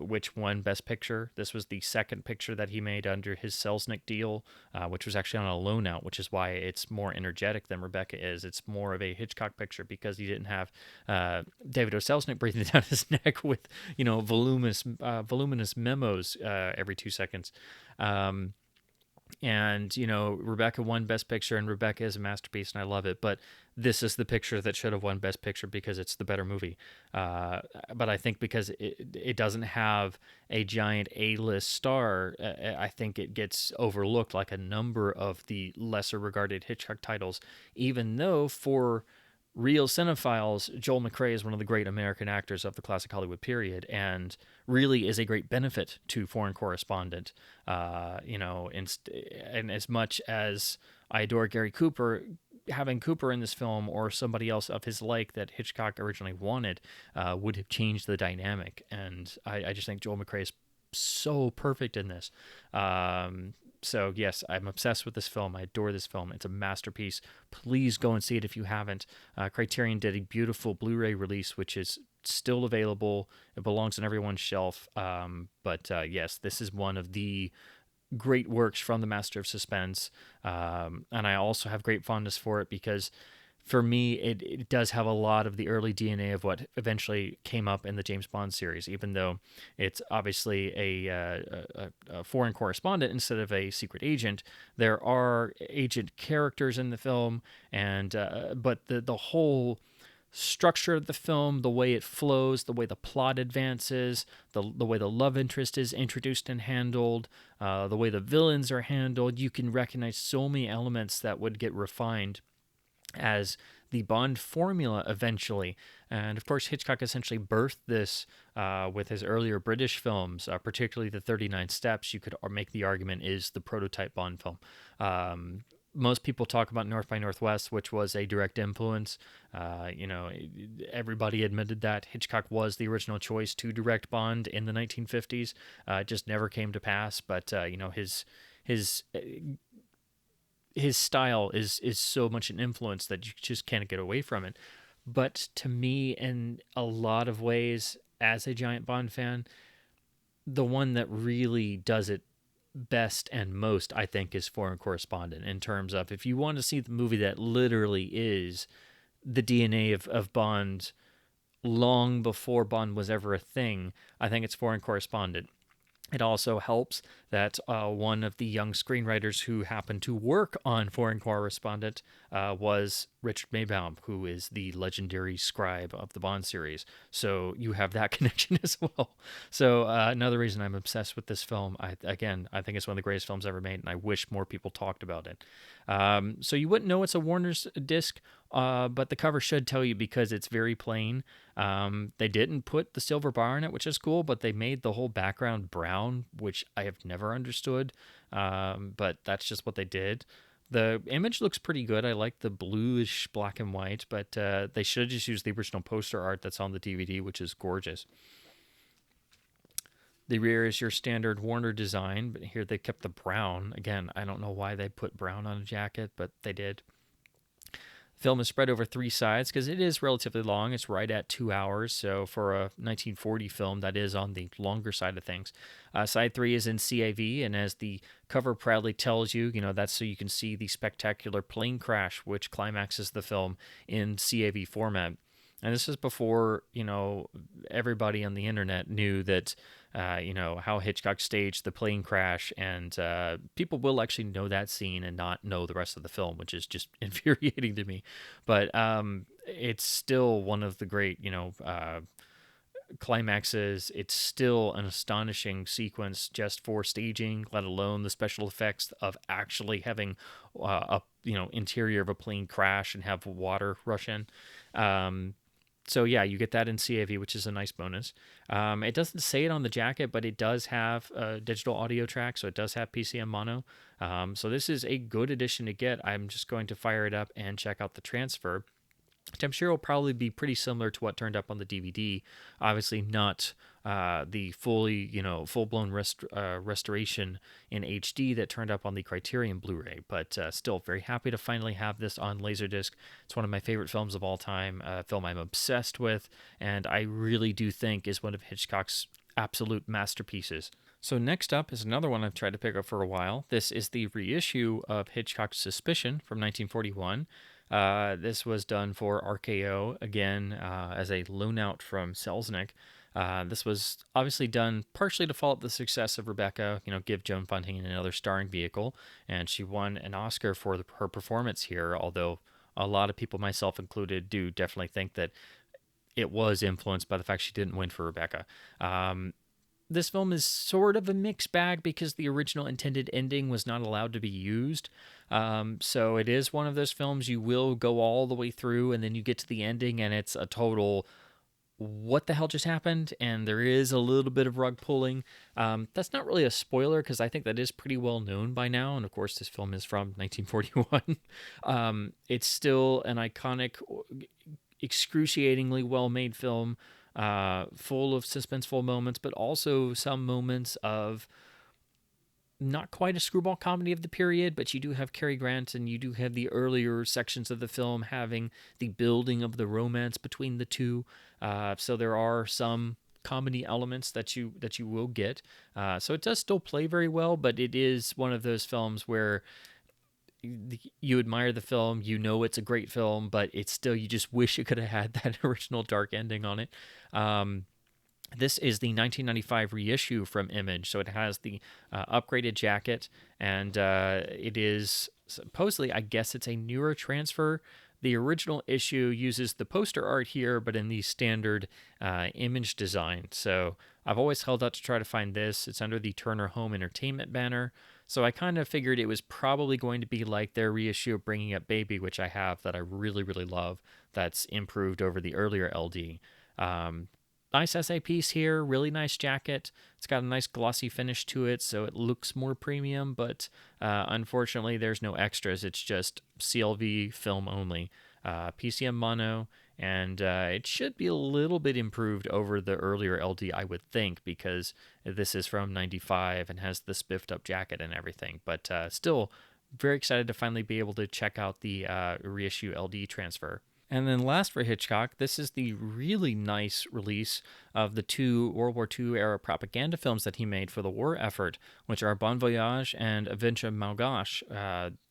Speaker 1: which won Best Picture. This was the second picture that he made under his Selznick deal, which was actually on a loan out, which is why it's more energetic than Rebecca is. It's more of a Hitchcock picture because he didn't have David O. Selznick breathing down his neck with, voluminous memos every 2 seconds. And Rebecca won Best Picture, and Rebecca is a masterpiece, and I love it. But this is the picture that should have won Best Picture because it's the better movie. But I think because it doesn't have a giant A-list star, I think it gets overlooked like a number of the lesser regarded Hitchcock titles, even though for real cinephiles, Joel McCrea is one of the great American actors of the classic Hollywood period, and really is a great benefit to Foreign Correspondent. And as much as I adore Gary Cooper, having Cooper in this film or somebody else of his like that Hitchcock originally wanted would have changed the dynamic. And I just think Joel McCrea is so perfect in this. So yes, I'm obsessed with this film. I adore this film. It's a masterpiece. Please go and see it if you haven't. Criterion did a beautiful Blu-ray release, which is still available. It belongs on everyone's shelf. But yes, this is one of the great works from the master of suspense. And I also have great fondness for it because for me, it does have a lot of the early DNA of what eventually came up in the James Bond series, even though it's obviously a foreign correspondent instead of a secret agent. There are agent characters in the film, and but the whole structure of the film, the way it flows, the way the plot advances, the way the love interest is introduced and handled, the way the villains are handled, you can recognize so many elements that would get refined as the Bond formula eventually. And of course, Hitchcock essentially birthed this with his earlier British films, particularly The 39 Steps. You could make the argument is the prototype Bond film. Most people talk about North by Northwest, which was a direct influence. Everybody admitted that Hitchcock was the original choice to direct Bond in the 1950s. It just never came to pass. But his style is so much an influence that you just can't get away from it. But to me, in a lot of ways, as a giant Bond fan, the one that really does it best and most, I think, is Foreign Correspondent, in terms of if you want to see the movie that literally is the DNA of Bond long before Bond was ever a thing, I think it's Foreign Correspondent. It also helps that one of the young screenwriters who happened to work on Foreign Correspondent was Richard Maybaum, who is the legendary scribe of the Bond series. So you have that connection as well. So another reason I'm obsessed with this film, I think it's one of the greatest films ever made, and I wish more people talked about it. So you wouldn't know it's a Warner's disc, but the cover should tell you because it's very plain. They didn't put the silver bar in it, which is cool, but they made the whole background brown, which I have never understood. But that's just what they did. The image looks pretty good. I like the bluish black and white, but they should just use the original poster art that's on the DVD, which is gorgeous. The rear is your standard Warner design, but here they kept the brown. Again, I don't know why they put brown on a jacket, but they did. Film is spread over three sides because it is relatively long. It's right at 2 hours. So for a 1940 film, that is on the longer side of things. Side three is in CAV, and as the cover proudly tells you, that's so you can see the spectacular plane crash, which climaxes the film in CAV format. And this is before, everybody on the internet knew that, how Hitchcock staged the plane crash. And people will actually know that scene and not know the rest of the film, which is just infuriating to me. But it's still one of the great, climaxes. It's still an astonishing sequence just for staging, let alone the special effects of actually having interior of a plane crash and have water rush in. So yeah, you get that in CAV, which is a nice bonus. It doesn't say it on the jacket, but it does have a digital audio track, so it does have PCM mono. So this is a good addition to get. I'm just going to fire it up and check out the transfer, which I'm sure will probably be pretty similar to what turned up on the DVD. Obviously not the full-blown restoration in HD that turned up on the Criterion Blu-ray, but still very happy to finally have this on Laserdisc. It's one of my favorite films of all time, a film I'm obsessed with, and I really do think is one of Hitchcock's absolute masterpieces. So next up is another one I've tried to pick up for a while. This is the reissue of Hitchcock's Suspicion from 1941. This was done for RKO, again, as a loan out from Selznick. This was obviously done partially to follow up the success of Rebecca, give Joan Fontaine another starring vehicle, and she won an Oscar for her performance here, although a lot of people, myself included, do definitely think that it was influenced by the fact she didn't win for Rebecca. This film is sort of a mixed bag because the original intended ending was not allowed to be used. So it is one of those films you will go all the way through and then you get to the ending and it's a total what the hell just happened, and there is a little bit of rug pulling. That's not really a spoiler because I think that is pretty well known by now, and of course this film is from 1941. It's still an iconic, excruciatingly well-made film, full of suspenseful moments, but also some moments of not quite a screwball comedy of the period, but you do have Cary Grant and you do have the earlier sections of the film having the building of the romance between the two. So there are some comedy elements that you will get. So it does still play very well, but it is one of those films where you admire the film, it's a great film, but it's still, you just wish it could have had that original dark ending on it. This is the 1995 reissue from Image, so it has the upgraded jacket, and it is supposedly, I guess it's a newer transfer. The original issue uses the poster art here, but in the standard Image design. So I've always held out to try to find this. It's under the Turner Home Entertainment banner. So I kind of figured it was probably going to be like their reissue of Bringing Up Baby, which I have, that I really, really love, that's improved over the earlier LD. Nice SA piece here, really nice jacket. It's got a nice glossy finish to it, so it looks more premium, but unfortunately there's no extras. It's just CLV film only. PCM mono, and it should be a little bit improved over the earlier LD, I would think, because this is from 95 and has the spiffed up jacket and everything, but still very excited to finally be able to check out the reissue LD transfer. And then last for Hitchcock, this is the really nice release of the two World War II era propaganda films that he made for the war effort, which are Bon Voyage and Adventure Malgache,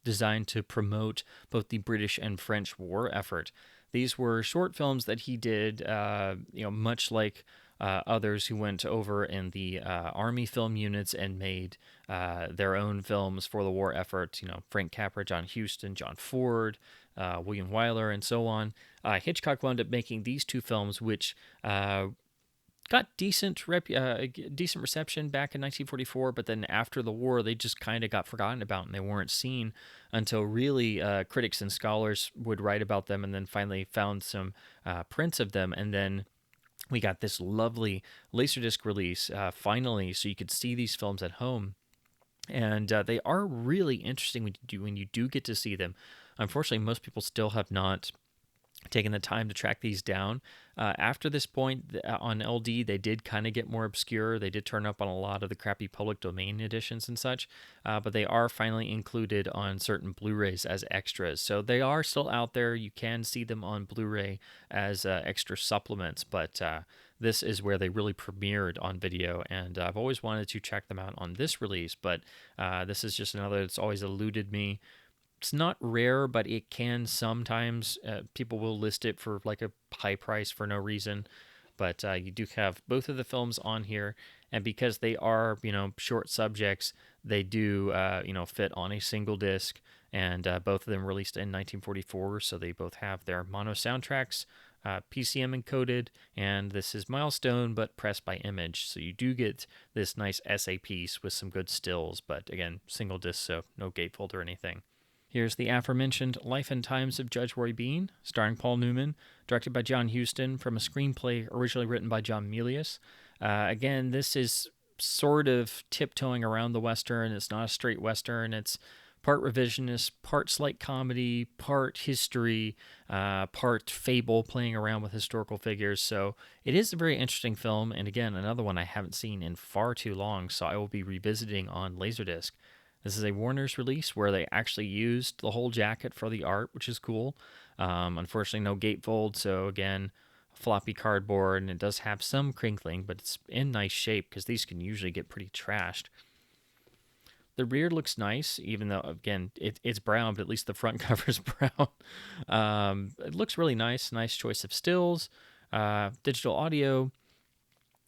Speaker 1: designed to promote both the British and French war effort. These were short films that he did, much like others who went over in the Army film units and made their own films for the war effort. You know, Frank Capra, John Huston, John Ford, William Wyler, and so on. Hitchcock wound up making these two films, which got decent reception back in 1944, but then after the war, they just kind of got forgotten about and they weren't seen until really critics and scholars would write about them, and then finally found some prints of them, and then we got this lovely Laserdisc release finally, so you could see these films at home. And they are really interesting when you do get to see them. Unfortunately, most people still have not taken the time to track these down. After this point on LD, they did kind of get more obscure. They did turn up on a lot of the crappy public domain editions and such, but they are finally included on certain Blu-rays as extras. So they are still out there. You can see them on Blu-ray as extra supplements, but this is where they really premiered on video, and I've always wanted to check them out on this release, but this is just another that's always eluded me. It's not rare, but it can sometimes. People will list it for like a high price for no reason. But you do have both of the films on here, and because they are, short subjects, they do, fit on a single disc. And both of them released in 1944, so they both have their mono soundtracks, PCM encoded, and this is Milestone, but pressed by Image. So you do get this nice essay piece with some good stills, but again, single disc, so no gatefold or anything. Here's the aforementioned Life and Times of Judge Roy Bean, starring Paul Newman, directed by John Huston, from a screenplay originally written by John Milius. Again, this is sort of tiptoeing around the Western. It's not a straight Western. It's part revisionist, part slight comedy, part history, part fable, playing around with historical figures. So it is a very interesting film, and again, another one I haven't seen in far too long, so I will be revisiting on Laserdisc. This is a Warner's release where they actually used the whole jacket for the art, which is cool. Unfortunately, no gatefold, so again, floppy cardboard, and it does have some crinkling, but it's in nice shape because these can usually get pretty trashed. The rear looks nice, even though, again, it's brown, but at least the front cover is brown. It looks really nice. Nice choice of stills, digital audio.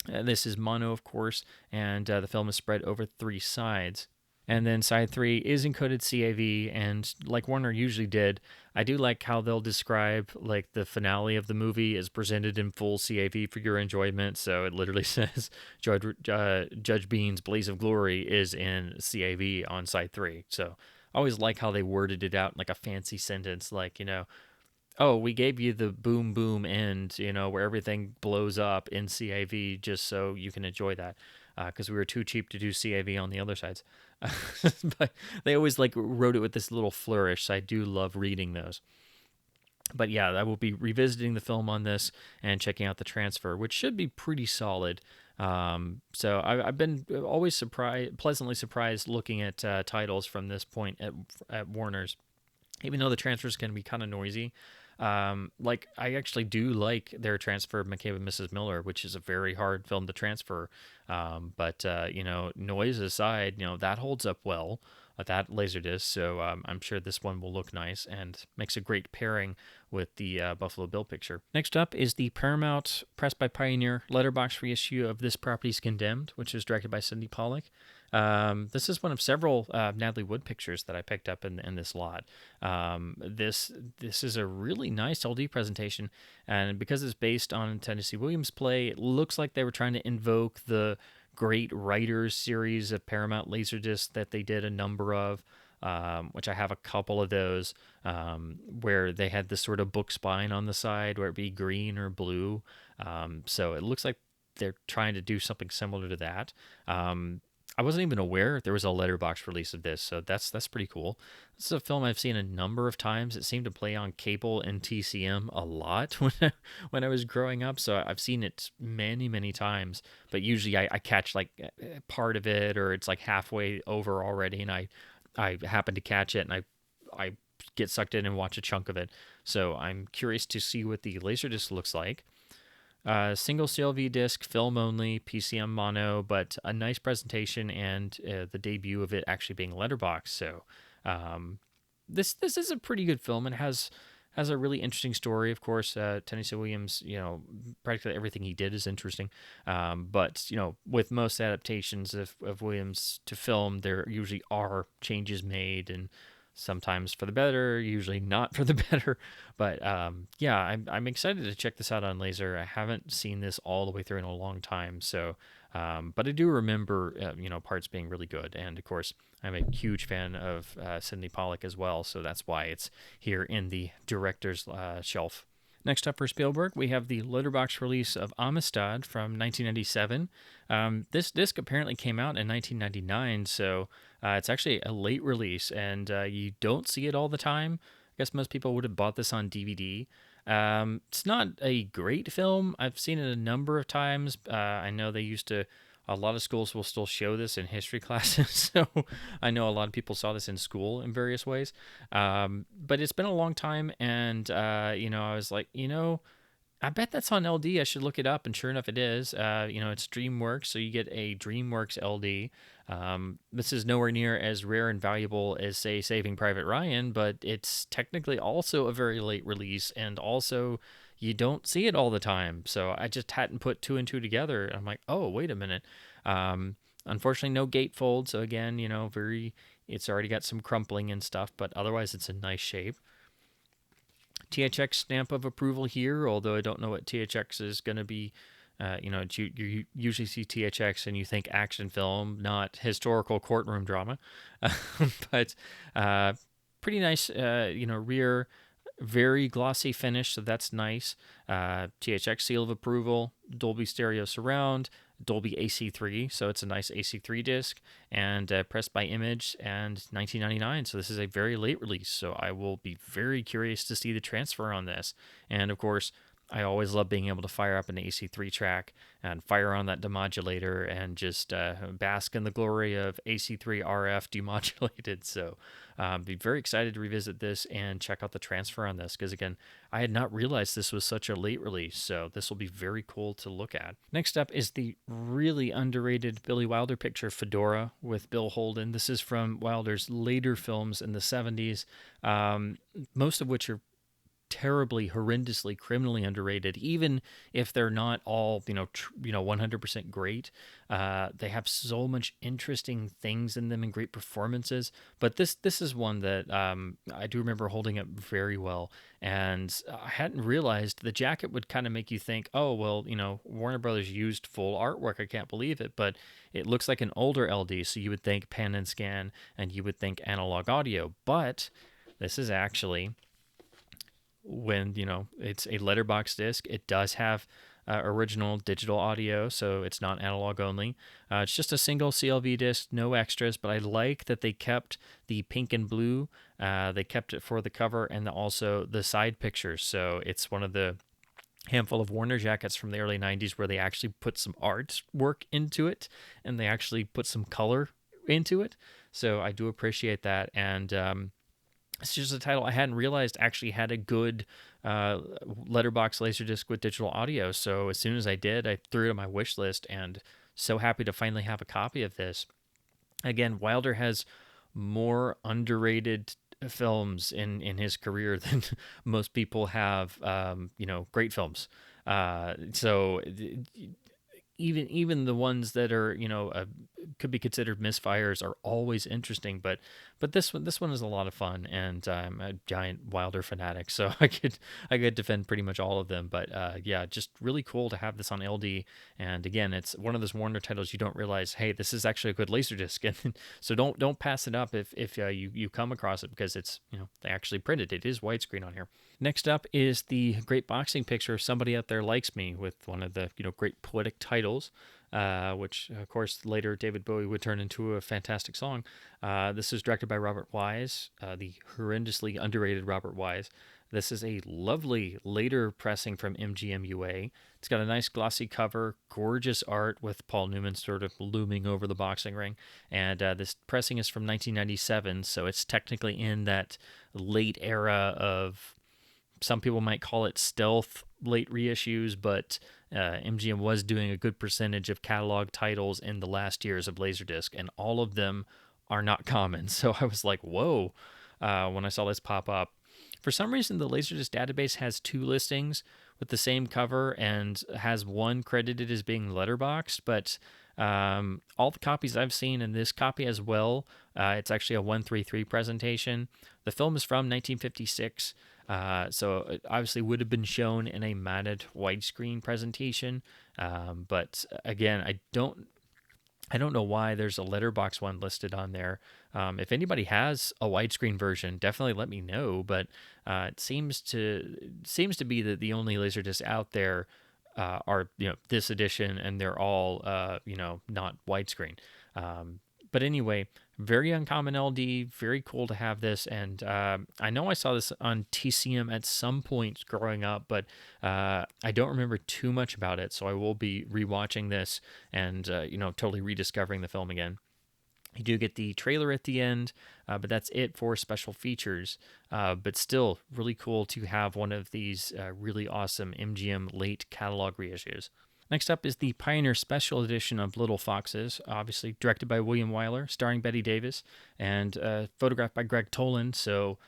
Speaker 1: This is mono, of course, and the film is spread over 3 sides. And then side 3 is encoded CAV, and like Warner usually did, I do like how they'll describe like the finale of the movie is presented in full CAV for your enjoyment. So it literally says Judge Bean's Blaze of Glory is in CAV on side 3. So I always like how they worded it out in like a fancy sentence, like, oh, we gave you the boom boom end, where everything blows up in CAV just so you can enjoy that, because we were too cheap to do CAV on the other sides. But they always like wrote it with this little flourish, so I do love reading those. But yeah, I will be revisiting the film on this and checking out the transfer, which should be pretty solid. So I've been always pleasantly surprised looking at titles from this point at Warner's, even though the transfers can be kind of noisy. Like I actually do like their transfer of McCabe and Mrs. Miller, which is a very hard film to transfer. But noise aside, that holds up well at that Laserdisc. So I'm sure this one will look nice and makes a great pairing with the Buffalo Bill picture. Next up is the Paramount Pressed by Pioneer letterbox reissue of This Property's Condemned, which is directed by Sidney Pollack. This is one of several Natalie Wood pictures that I picked up in this lot. This is a really nice LD presentation, and because it's based on a Tennessee Williams play, it looks like they were trying to invoke the Great Writers series of Paramount Laserdisc that they did a number of, which I have a couple of those, where they had this sort of book spine on the side, where it be green or blue. So it looks like they're trying to do something similar to that. I wasn't even aware there was a letterbox release of this, so that's pretty cool. This is a film I've seen a number of times. It seemed to play on cable and TCM a lot when I was growing up, so I've seen it many, many times. But usually I catch like part of it, or it's like halfway over already, and I happen to catch it, and I get sucked in and watch a chunk of it. So I'm curious to see what the Laserdisc looks like. Single CLV disc, film only, PCM mono, but a nice presentation, and the debut of it actually being letterbox. So this is a pretty good film. It has has a really interesting story. Of course, Tennessee Williams, practically everything he did is interesting. But with most adaptations of Williams to film, there usually are changes made, and sometimes for the better, usually not for the better. But yeah, I'm excited to check this out on Laser. I haven't seen this all the way through in a long time, so but I do remember parts being really good, and of course I'm a huge fan of Sidney Pollack as well, so that's why it's here in the director's shelf. Next up for Spielberg, we have the letterbox release of Amistad from 1997. This disc apparently came out in 1999, so it's actually a late release, and you don't see it all the time. I guess most people would have bought this on DVD. It's not a great film. I've seen it a number of times. I know they used to. A lot of schools will still show this in history classes, so I know a lot of people saw this in school in various ways. But it's been a long time, and I was like, I bet that's on LD. I should look it up, and sure enough, it is. It's DreamWorks, so you get a DreamWorks LD. This is nowhere near as rare and valuable as, say, Saving Private Ryan, but it's technically also a very late release, and also you don't see it all the time. So I just hadn't put two and two together. I'm like, oh, wait a minute. Unfortunately, no gatefold. So again, it's already got some crumpling and stuff, but otherwise it's in nice shape. THX stamp of approval here, although I don't know what THX is going to be. You usually see THX and you think action film, not historical courtroom drama. But pretty nice, rear, very glossy finish, so that's nice. THX seal of approval, Dolby Stereo Surround, Dolby AC3, so it's a nice AC3 disc, and pressed by Image, and 1999, so this is a very late release, so I will be very curious to see the transfer on this. And of course, I always love being able to fire up an AC3 track and fire on that demodulator and just bask in the glory of AC3 RF demodulated. So be very excited to revisit this and check out the transfer on this, because again, I had not realized this was such a late release, so this will be very cool to look at. Next up is the really underrated Billy Wilder picture, Fedora, with Bill Holden. This is from Wilder's later films in the 70s, most of which are terribly, horrendously, criminally underrated. Even if they're not all 100% great, they have so much interesting things in them and great performances. But this is one that I do remember holding up very well, and I hadn't realized the jacket would kind of make you think, oh well, Warner Brothers used full artwork. I can't believe it, but it looks like an older LD, so you would think pan and scan, and you would think analog audio, but this is actually, when it's a letterbox disc, it does have original digital audio, so it's not analog only. It's just a single CLV disc, no extras, but I like that they kept the pink and blue. They kept it for the cover and also the side pictures, so it's one of the handful of Warner jackets from the early 90s where they actually put some artwork into it and they actually put some color into it, so I do appreciate that. And it's just a title I hadn't realized actually had a good letterbox laserdisc with digital audio. So as soon as I did, I threw it on my wish list, and so happy to finally have a copy of this. Again, Wilder has more underrated films in his career than most people have, great films. So even the ones that are could be considered misfires are always interesting, but this one is a lot of fun, and I'm a giant Wilder fanatic, so I could defend pretty much all of them. But yeah, just really cool to have this on LD. And again, it's one of those Warner titles you don't realize, hey, this is actually a good laserdisc, and so don't pass it up if you come across it, because it's they actually printed it. It is widescreen on here. Next up is the great boxing picture, Somebody Out There Likes Me, with one of the great poetic titles, which of course later David Bowie would turn into a fantastic song. This is directed by Robert Wise, the horrendously underrated Robert Wise. This is a lovely later pressing from MGM UA. It's got a nice glossy cover, gorgeous art with Paul Newman sort of looming over the boxing ring. And this pressing is from 1997, so it's technically in that late era of, some people might call it stealth late reissues, but MGM was doing a good percentage of catalog titles in the last years of Laserdisc, and all of them are not common. So I was like, whoa, when I saw this pop up. For some reason, the Laserdisc database has two listings with the same cover and has one credited as being letterboxed, but all the copies I've seen, and this copy as well, it's actually a 133 presentation. The film is from 1956, so it obviously would have been shown in a matted widescreen presentation. But again, I don't know why there's a letterbox one listed on there. If anybody has a widescreen version, definitely let me know. But it seems to be that the only Laserdiscs out there are this edition, and they're all not widescreen. But anyway, very uncommon LD, very cool to have this. And I know I saw this on TCM at some point growing up, but I don't remember too much about it. So I will be rewatching this and, totally rediscovering the film again. You do get the trailer at the end, but that's it for special features. But still, really cool to have one of these really awesome MGM late catalog reissues. Next up is the Pioneer Special Edition of Little Foxes, obviously directed by William Wyler, starring Bette Davis, and photographed by Greg Toland. So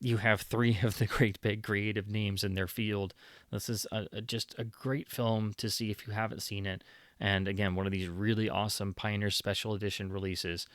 Speaker 1: you have three of the great big creative names in their field. This is just a great film to see if you haven't seen it. And again, one of these really awesome Pioneer Special Edition releases.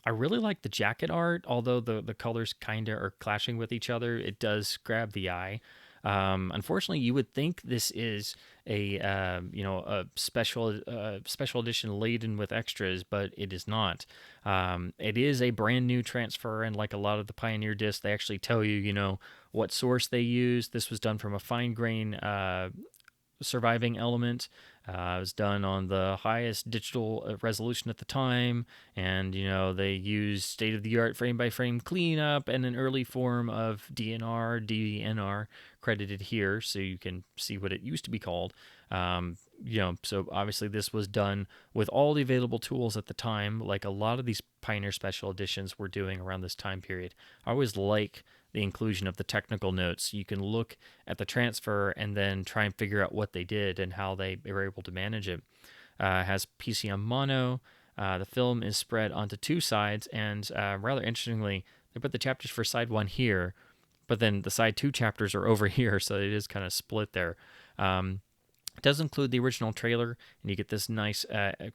Speaker 1: I really like the jacket art, although the colors kind of are clashing with each other. It does grab the eye. Unfortunately, you would think this is a special edition laden with extras, but it is not. It is a brand new transfer, and like a lot of the Pioneer discs, they actually tell you, what source they use. This was done from a fine grain surviving element. It was done on the highest digital resolution at the time, and they used state-of-the-art frame-by-frame cleanup and an early form of DNR credited here, so you can see what it used to be called. So obviously this was done with all the available tools at the time, like a lot of these Pioneer Special Editions were doing around this time period. I always like the inclusion of the technical notes. You can look at the transfer and then try and figure out what they did and how they were able to manage it. It has PCM mono. The film is spread onto two sides, and rather interestingly, they put the chapters for side one here, but then the side two chapters are over here, so it is kind of split there. It does include the original trailer, and you get this nice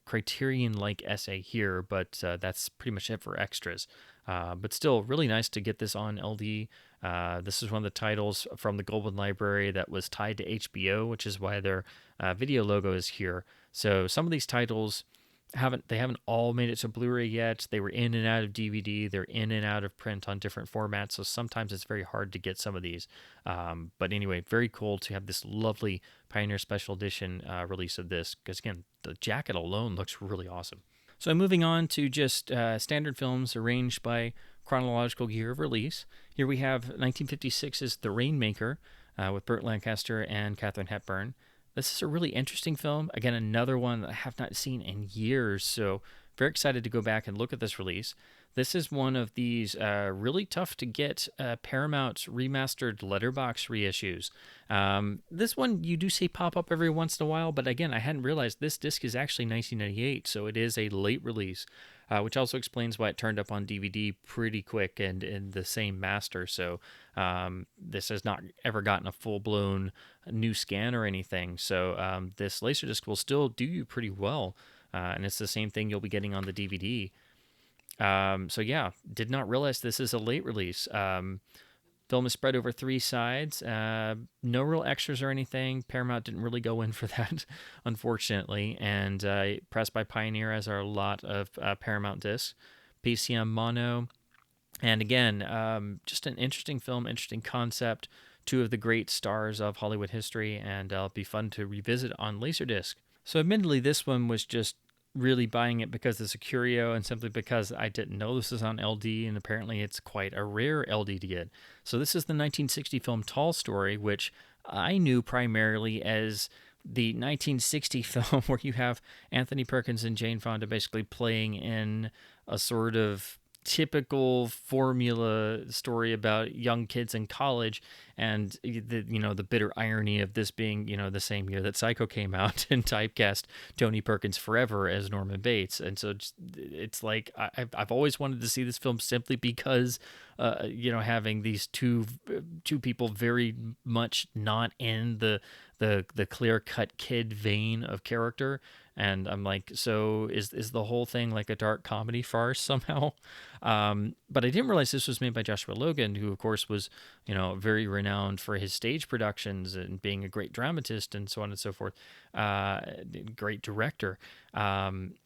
Speaker 1: Criterion-like essay here, but that's pretty much it for extras. But still, really nice to get this on LD. This is one of the titles from the Goldwyn Library that was tied to HBO, which is why their video logo is here. So some of these titles haven't all made it to Blu-ray yet. They were in and out of DVD. They're in and out of print on different formats. So sometimes it's very hard to get some of these. But anyway, very cool to have this lovely Pioneer Special Edition release of this, because again, the jacket alone looks really awesome. So moving on to just standard films arranged by chronological year of release. Here we have 1956's The Rainmaker with Burt Lancaster and Katharine Hepburn. This is a really interesting film. Again, another one that I have not seen in years, so very excited to go back and look at this release. This is one of these really tough to get Paramount remastered letterbox reissues. This one you do see pop up every once in a while, but again, I hadn't realized this disc is actually 1998, so it is a late release, which also explains why it turned up on DVD pretty quick and in the same master. So this has not ever gotten a full-blown new scan or anything. So this Laserdisc will still do you pretty well, and it's the same thing you'll be getting on the DVD. Did not realize this is a late release. Film is spread over three sides. No real extras or anything. Paramount didn't really go in for that, unfortunately. And pressed by Pioneer, as are a lot of Paramount discs. PCM mono. And again, just an interesting film, interesting concept. Two of the great stars of Hollywood history, and it'll be fun to revisit on Laserdisc. So admittedly, this one was just really buying it because it's a curio and simply because I didn't know this is on LD, and apparently it's quite a rare LD to get. So this is the 1960 film Tall Story, which I knew primarily as the 1960 film where you have Anthony Perkins and Jane Fonda basically playing in a sort of typical formula story about young kids in college, and the bitter irony of this being the same year that Psycho came out and typecast Tony Perkins forever as Norman Bates. And so it's like I've always wanted to see this film simply because having these two people very much not in the clear cut kid vein of character. And I'm like, so is the whole thing like a dark comedy farce somehow? But I didn't realize this was made by Joshua Logan, who of course was, very renowned for his stage productions and being a great dramatist and so on and so forth. Great director.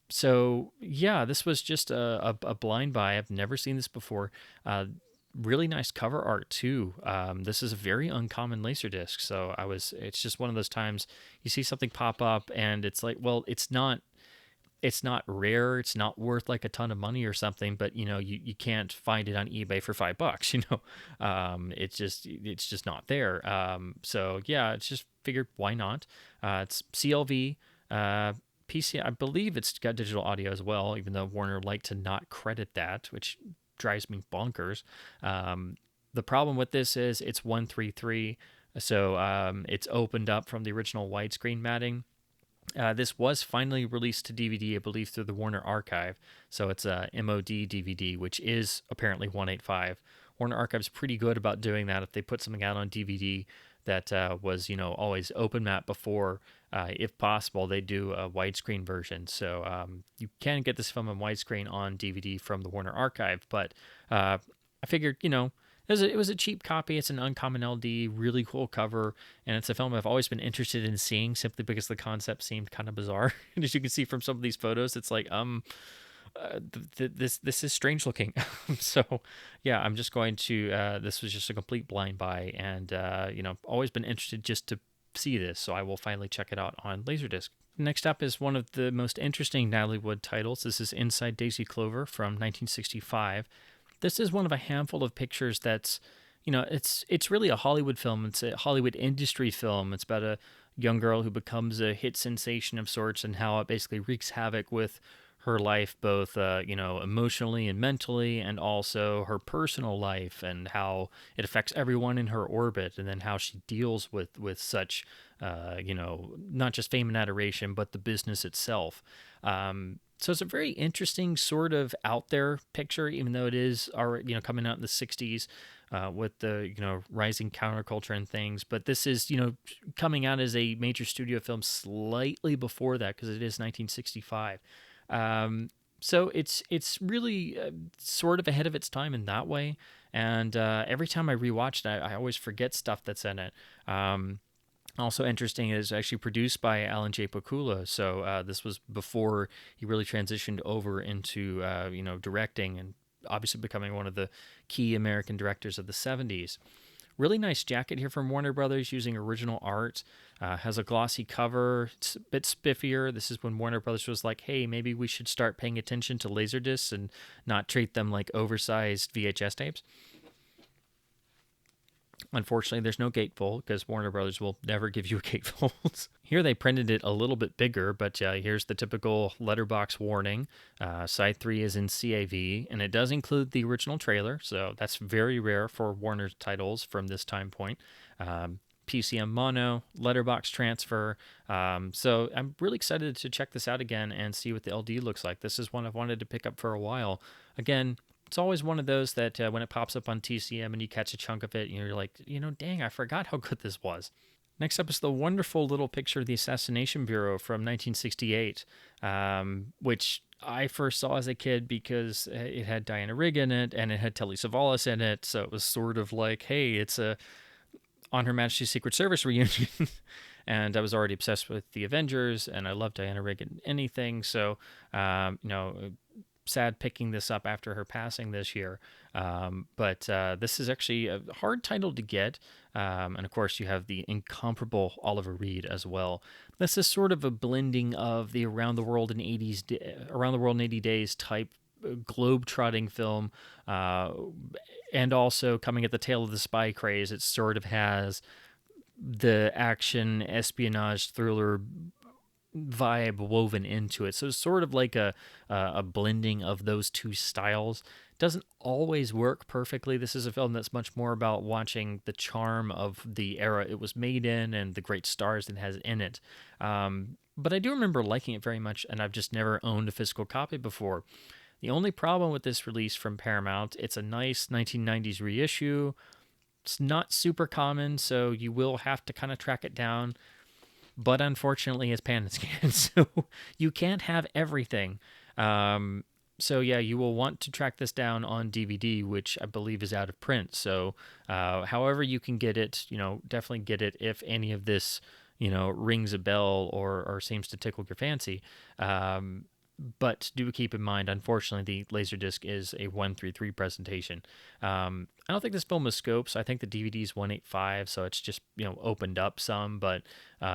Speaker 1: So yeah, this was just a blind buy. I've never seen this before. Really nice cover art too. This is a very uncommon Laserdisc, so it's just one of those times you see something pop up and it's like, well, it's not rare, it's not worth like a ton of money or something, but you can't find it on eBay for $5. It's just not there. So yeah, it's just figured, why not? It's CLV. PC, I believe it's got digital audio as well, even though Warner liked to not credit that, which drives me bonkers. The problem with this is it's 133, so it's opened up from the original widescreen matting. This was finally released to DVD, I believe, through the Warner Archive. So it's a MOD DVD, which is apparently 185. Warner Archive's pretty good about doing that. If they put something out on DVD that was, always open matte before, if possible, they do a widescreen version. So you can get this film in widescreen on DVD from the Warner Archive. But I figured, it was a cheap copy. It's an uncommon LD, really cool cover, and it's a film I've always been interested in seeing simply because the concept seemed kind of bizarre. And as you can see from some of these photos, it's like, this is strange looking. So yeah, I'm just going to. This was just a complete blind buy, and always been interested just to see this. So I will finally check it out on Laserdisc. Next up is one of the most interesting Natalie Wood titles. This is Inside Daisy Clover from 1965. This is one of a handful of pictures that's, it's really a Hollywood film. It's a Hollywood industry film. It's about a young girl who becomes a hit sensation of sorts and how it basically wreaks havoc with her life, both, emotionally and mentally, and also her personal life and how it affects everyone in her orbit, and then how she deals with such, not just fame and adoration, but the business itself. So it's a very interesting sort of out there picture, even though it is already, coming out in the 60s with the, rising counterculture and things. But this is, coming out as a major studio film slightly before that because it is 1965. So it's really sort of ahead of its time in that way. And every time I rewatch it, I always forget stuff that's in it. Also interesting, it is actually produced by Alan J. Pakula, so this was before he really transitioned over into directing and obviously becoming one of the key American directors of the 70s. Really nice jacket here from Warner Brothers using original art. Has a glossy cover. It's a bit spiffier. This is when Warner Brothers was like, hey, maybe we should start paying attention to Laserdiscs and not treat them like oversized VHS tapes. Unfortunately, there's no gatefold because Warner Brothers will never give you a gatefold. Here they printed it a little bit bigger, but here's the typical letterbox warning. Side 3 is in CAV, and it does include the original trailer, so that's very rare for Warner titles from this time point. PCM mono, letterbox transfer. So I'm really excited to check this out again and see what the LD looks like. This is one I've wanted to pick up for a while. Again, it's always one of those that when it pops up on TCM and you catch a chunk of it, you're like, dang, I forgot how good this was. Next up is the wonderful little picture of the Assassination Bureau from 1968, which I first saw as a kid because it had Diana Rigg in it and it had Telly Savalas in it. So it was sort of like, hey, it's a On Her Majesty's Secret Service reunion. And I was already obsessed with the Avengers and I love Diana Rigg in anything. So, sad picking this up after her passing this year. But this is actually a hard title to get. And of course, you have the incomparable Oliver Reed as well. This is sort of a blending of the Around the World in 80 Days type globe-trotting film, and also coming at the tail of the spy craze. It sort of has the action espionage thriller vibe woven into it. So it's sort of like a blending of those two styles. Doesn't always work perfectly. This is a film that's much more about watching the charm of the era it was made in and the great stars it has in it. But I do remember liking it very much, and I've just never owned a physical copy before. The only problem with this release from Paramount, it's a nice 1990s reissue. It's not super common, so you will have to kind of track it down. But unfortunately, it's pan and scan, so you can't have everything. Um, so yeah, you will want to track this down on DVD, which I believe is out of print. So however you can get it, definitely get it if any of this, rings a bell or seems to tickle your fancy. But do keep in mind, unfortunately, the Laserdisc is a 133 presentation. I don't think this film is scoped, so I think the DVD is 185, so it's just opened up some, but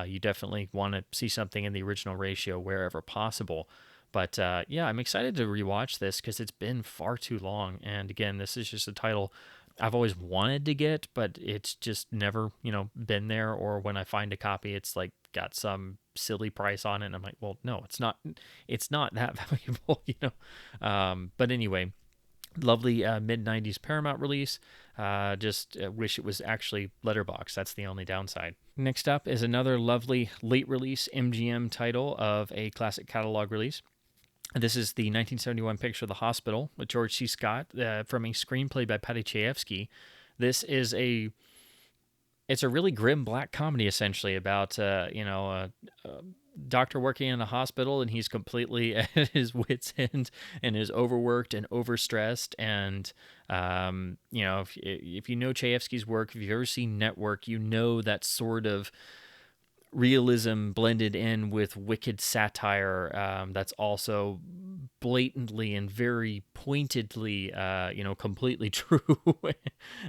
Speaker 1: you definitely want to see something in the original ratio wherever possible. But yeah, I'm excited to rewatch this because it's been far too long. And again, this is just a title I've always wanted to get, but it's just never, been there. Or when I find a copy, it's like got some silly price on it. And I'm like, well, no, it's not that valuable. But anyway, lovely mid 90s Paramount release. Just wish it was actually letterbox. That's the only downside. Next up is another lovely late release MGM title of a classic catalog release. This is the 1971 picture, The Hospital, with George C. Scott, from a screenplay by Paddy Chayefsky. This is it's a really grim black comedy, essentially, about a doctor working in a hospital, and he's completely at his wit's end and is overworked and overstressed. And if you know Chayefsky's work, if you've ever seen Network, you know that sort of realism blended in with wicked satire, that's also blatantly and very pointedly, completely true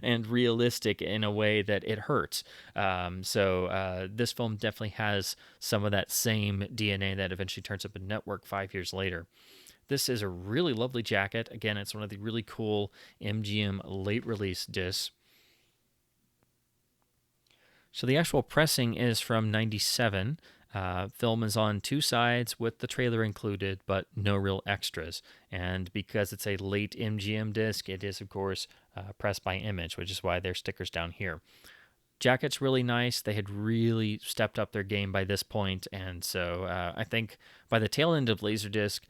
Speaker 1: and realistic in a way that it hurts. So this film definitely has some of that same DNA that eventually turns up in Network 5 years later. This is a really lovely jacket. Again, it's one of the really cool MGM late release discs. So the actual pressing is from 97. Film is on two sides with the trailer included, but no real extras. And because it's a late MGM disc, it is, of course, pressed by Image, which is why there's stickers down here. Jacket's really nice. They had really stepped up their game by this point, and so I think by the tail end of Laserdisc,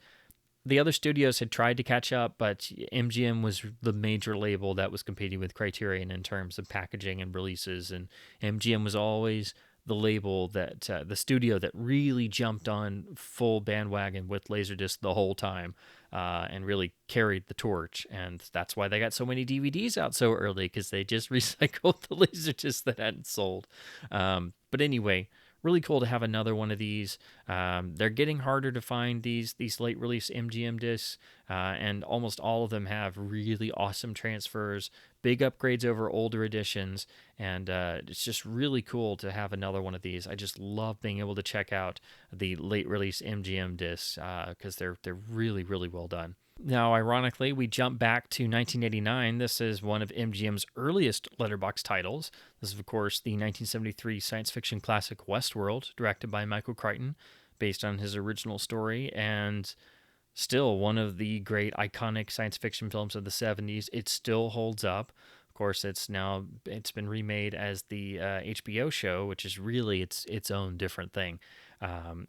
Speaker 1: the other studios had tried to catch up, but MGM was the major label that was competing with Criterion in terms of packaging and releases, and MGM was always the label that the studio that really jumped on full bandwagon with Laserdisc the whole time, and really carried the torch. And that's why they got so many DVDs out so early, because they just recycled the Laserdisc that hadn't sold. But anyway, really cool to have another one of these. They're getting harder to find these late release MGM discs, and almost all of them have really awesome transfers, big upgrades over older editions, and it's just really cool to have another one of these. I just love being able to check out the late release MGM discs because they're really, really well done. Now, ironically, we jump back to 1989. This is one of MGM's earliest letterbox titles. This is, of course, the 1973 science fiction classic Westworld, directed by Michael Crichton, based on his original story, and still one of the great iconic science fiction films of the 70s. It still holds up. Of course, it's been remade as the HBO show, which is really its own different thing.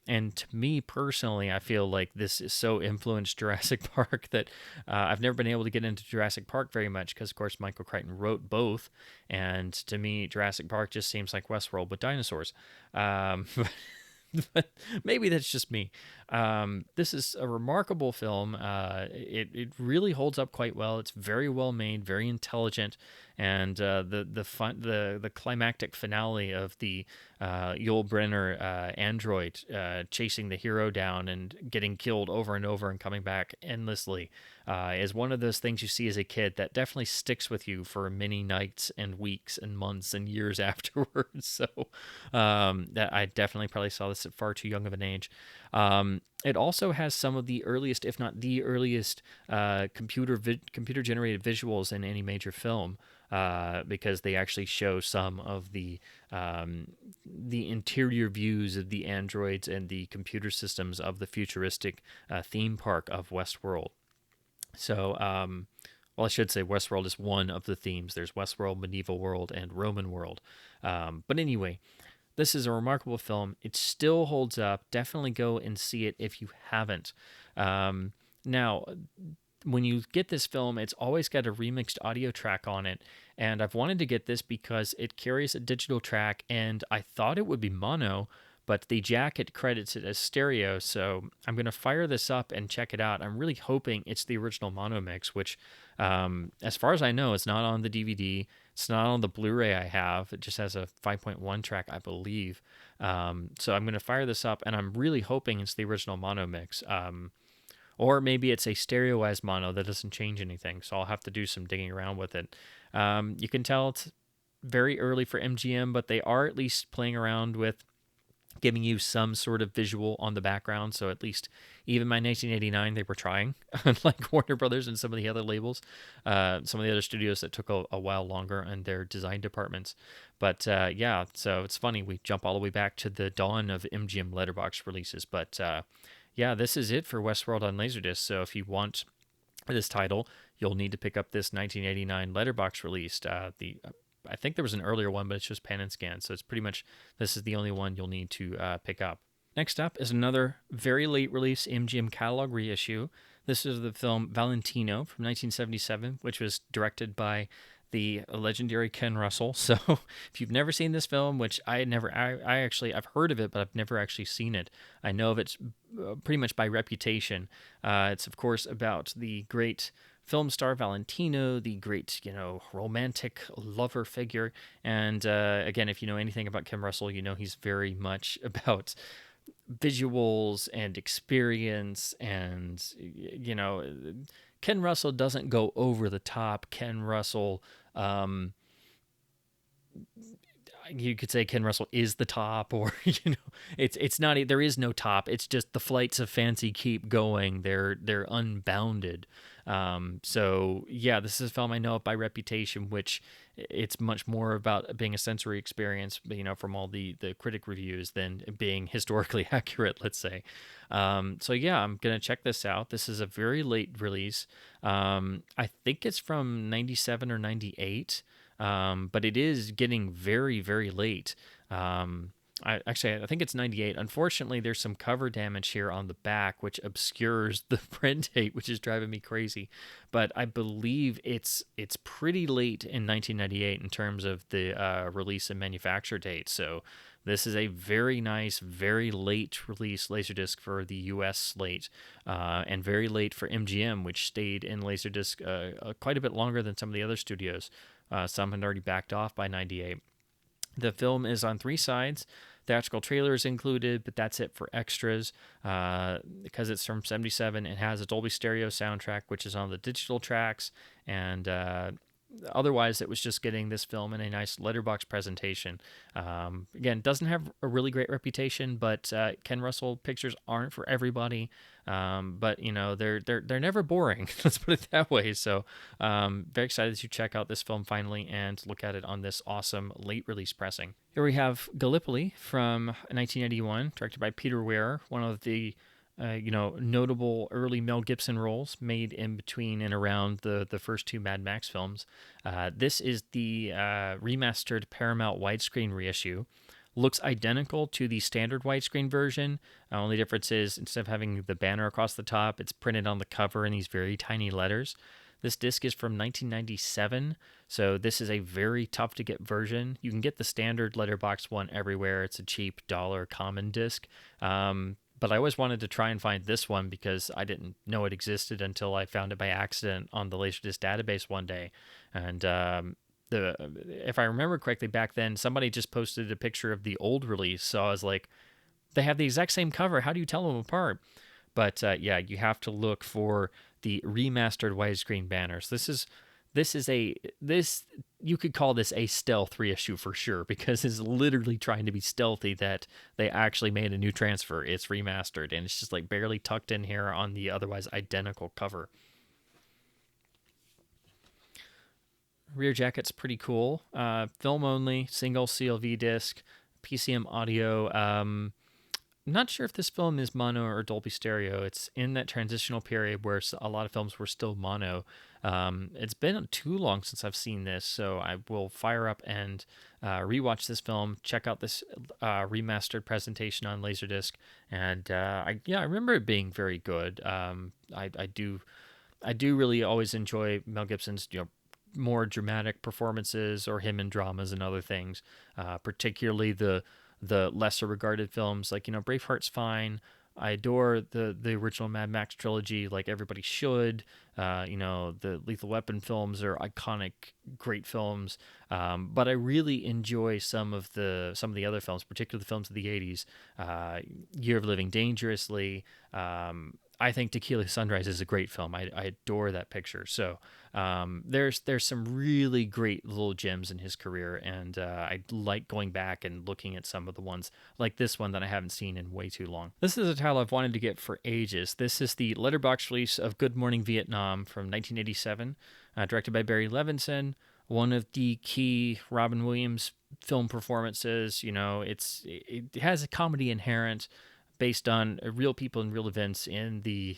Speaker 1: And to me personally, I feel like this is so influenced Jurassic Park that I've never been able to get into Jurassic Park very much because, of course, Michael Crichton wrote both. And to me, Jurassic Park just seems like Westworld with dinosaurs. But maybe that's just me. This is a remarkable film. It really holds up quite well. It's very well made, very intelligent, and the climactic finale of the Yul Brynner android chasing the hero down and getting killed over and over and coming back endlessly is one of those things you see as a kid that definitely sticks with you for many nights and weeks and months and years afterwards. So that I definitely probably saw this at far too young of an age. It also has some of the earliest, if not the earliest, computer generated visuals in any major film, because they actually show some of the interior views of the androids and the computer systems of the futuristic theme park of Westworld. So, well, I should say Westworld is one of the themes. There's Westworld, Medieval World, and Roman World. But anyway, this is a remarkable film. It still holds up. Definitely go and see it if you haven't. Now, when you get this film, it's always got a remixed audio track on it. And I've wanted to get this because it carries a digital track, and I thought it would be mono, but the jacket credits it as stereo. So I'm going to fire this up and check it out. I'm really hoping it's the original mono mix, which, as far as I know, it's not on the DVD. It's not on the Blu-ray I have. It just has a 5.1 track, I believe. So I'm going to fire this up, and I'm really hoping it's the original mono mix. Or maybe it's a stereoized mono that doesn't change anything. So I'll have to do some digging around with it. You can tell it's very early for MGM, but they are at least playing around with giving you some sort of visual on the background. So at least even my 1989, they were trying, unlike Warner Brothers and some of the other labels, some of the other studios that took a while longer in their design departments. But yeah, so it's funny. We jump all the way back to the dawn of MGM letterbox releases. But yeah, this is it for Westworld on Laserdisc. So if you want this title, you'll need to pick up this 1989 letterbox released. I think there was an earlier one, but it's just pan and scan. So it's pretty much, this is the only one you'll need to pick up. Next up is another very late release MGM catalog reissue. This is the film Valentino from 1977, which was directed by the legendary Ken Russell. So if you've never seen this film, which I've heard of it, but I've never actually seen it. I know of it pretty much by reputation. It's of course about the great film star Valentino, the great, romantic lover figure. And again, if you know anything about Ken Russell, you know he's very much about visuals and experience. And, Ken Russell doesn't go over the top. Ken Russell, you could say Ken Russell is the top, or it's not. There is no top. It's just the flights of fancy keep going. They're unbounded. So yeah, this is a film I know by reputation, which it's much more about being a sensory experience, from all the critic reviews than being historically accurate, let's say. So yeah, I'm gonna check this out. This is a very late release. I think it's from 97 or 98. But it is getting very, very late. I think it's 98. Unfortunately, there's some cover damage here on the back, which obscures the print date, which is driving me crazy. But I believe it's pretty late in 1998 in terms of the release and manufacture date. So this is a very nice, very late release Laserdisc for the U.S. slate, and very late for MGM, which stayed in Laserdisc quite a bit longer than some of the other studios. Some had already backed off by 98. The film is on 3 sides. Theatrical trailers included, but that's it for extras. Because it's from 77, it has a Dolby Stereo soundtrack, which is on the digital tracks. And otherwise, it was just getting this film in a nice letterbox presentation. Again, doesn't have a really great reputation, but Ken Russell pictures aren't for everybody. But they're never boring. Let's put it that way. So very excited to check out this film finally and look at it on this awesome late release pressing. Here we have Gallipoli from 1981, directed by Peter Weir, one of the notable early Mel Gibson roles made in between and around the first 2 Mad Max films. This is the remastered Paramount widescreen reissue. Looks identical to the standard widescreen version. Only difference is instead of having the banner across the top, it's printed on the cover in these very tiny letters. This disc is from 1997, so this is a very tough to get version. You can get the standard letterbox one everywhere. It's a cheap $1 common disc. But I always wanted to try and find this one because I didn't know it existed until I found it by accident on the Laserdisc database one day. And if I remember correctly, back then, somebody just posted a picture of the old release. So I was like, they have the exact same cover. How do you tell them apart? But yeah, you have to look for the remastered widescreen banners. You could call this a stealth reissue for sure, because it's literally trying to be stealthy that they actually made a new transfer. It's remastered, and it's just like barely tucked in here on the otherwise identical cover. Rear jacket's pretty cool. Film only, single CLV disc, PCM audio. Not sure if this film is mono or Dolby Stereo. It's in that transitional period where a lot of films were still mono. It's been too long since I've seen this, so I will fire up and rewatch this film, check out this remastered presentation on Laserdisc, and I remember it being very good. I I do really always enjoy Mel Gibson's, more dramatic performances or him in dramas and other things, particularly the lesser regarded films like Braveheart's fine. I adore the original Mad Max trilogy, like everybody should. The Lethal Weapon films are iconic, great films. But I really enjoy some of the other films, particularly the films of the '80s. Year of Living Dangerously. I think Tequila Sunrise is a great film. I adore that picture. So there's some really great little gems in his career, and I like going back and looking at some of the ones like this one that I haven't seen in way too long. This is a title I've wanted to get for ages. This is the letterbox release of Good Morning Vietnam from 1987, directed by Barry Levinson. One of the key Robin Williams film performances. It has a comedy inherent, based on real people and real events in the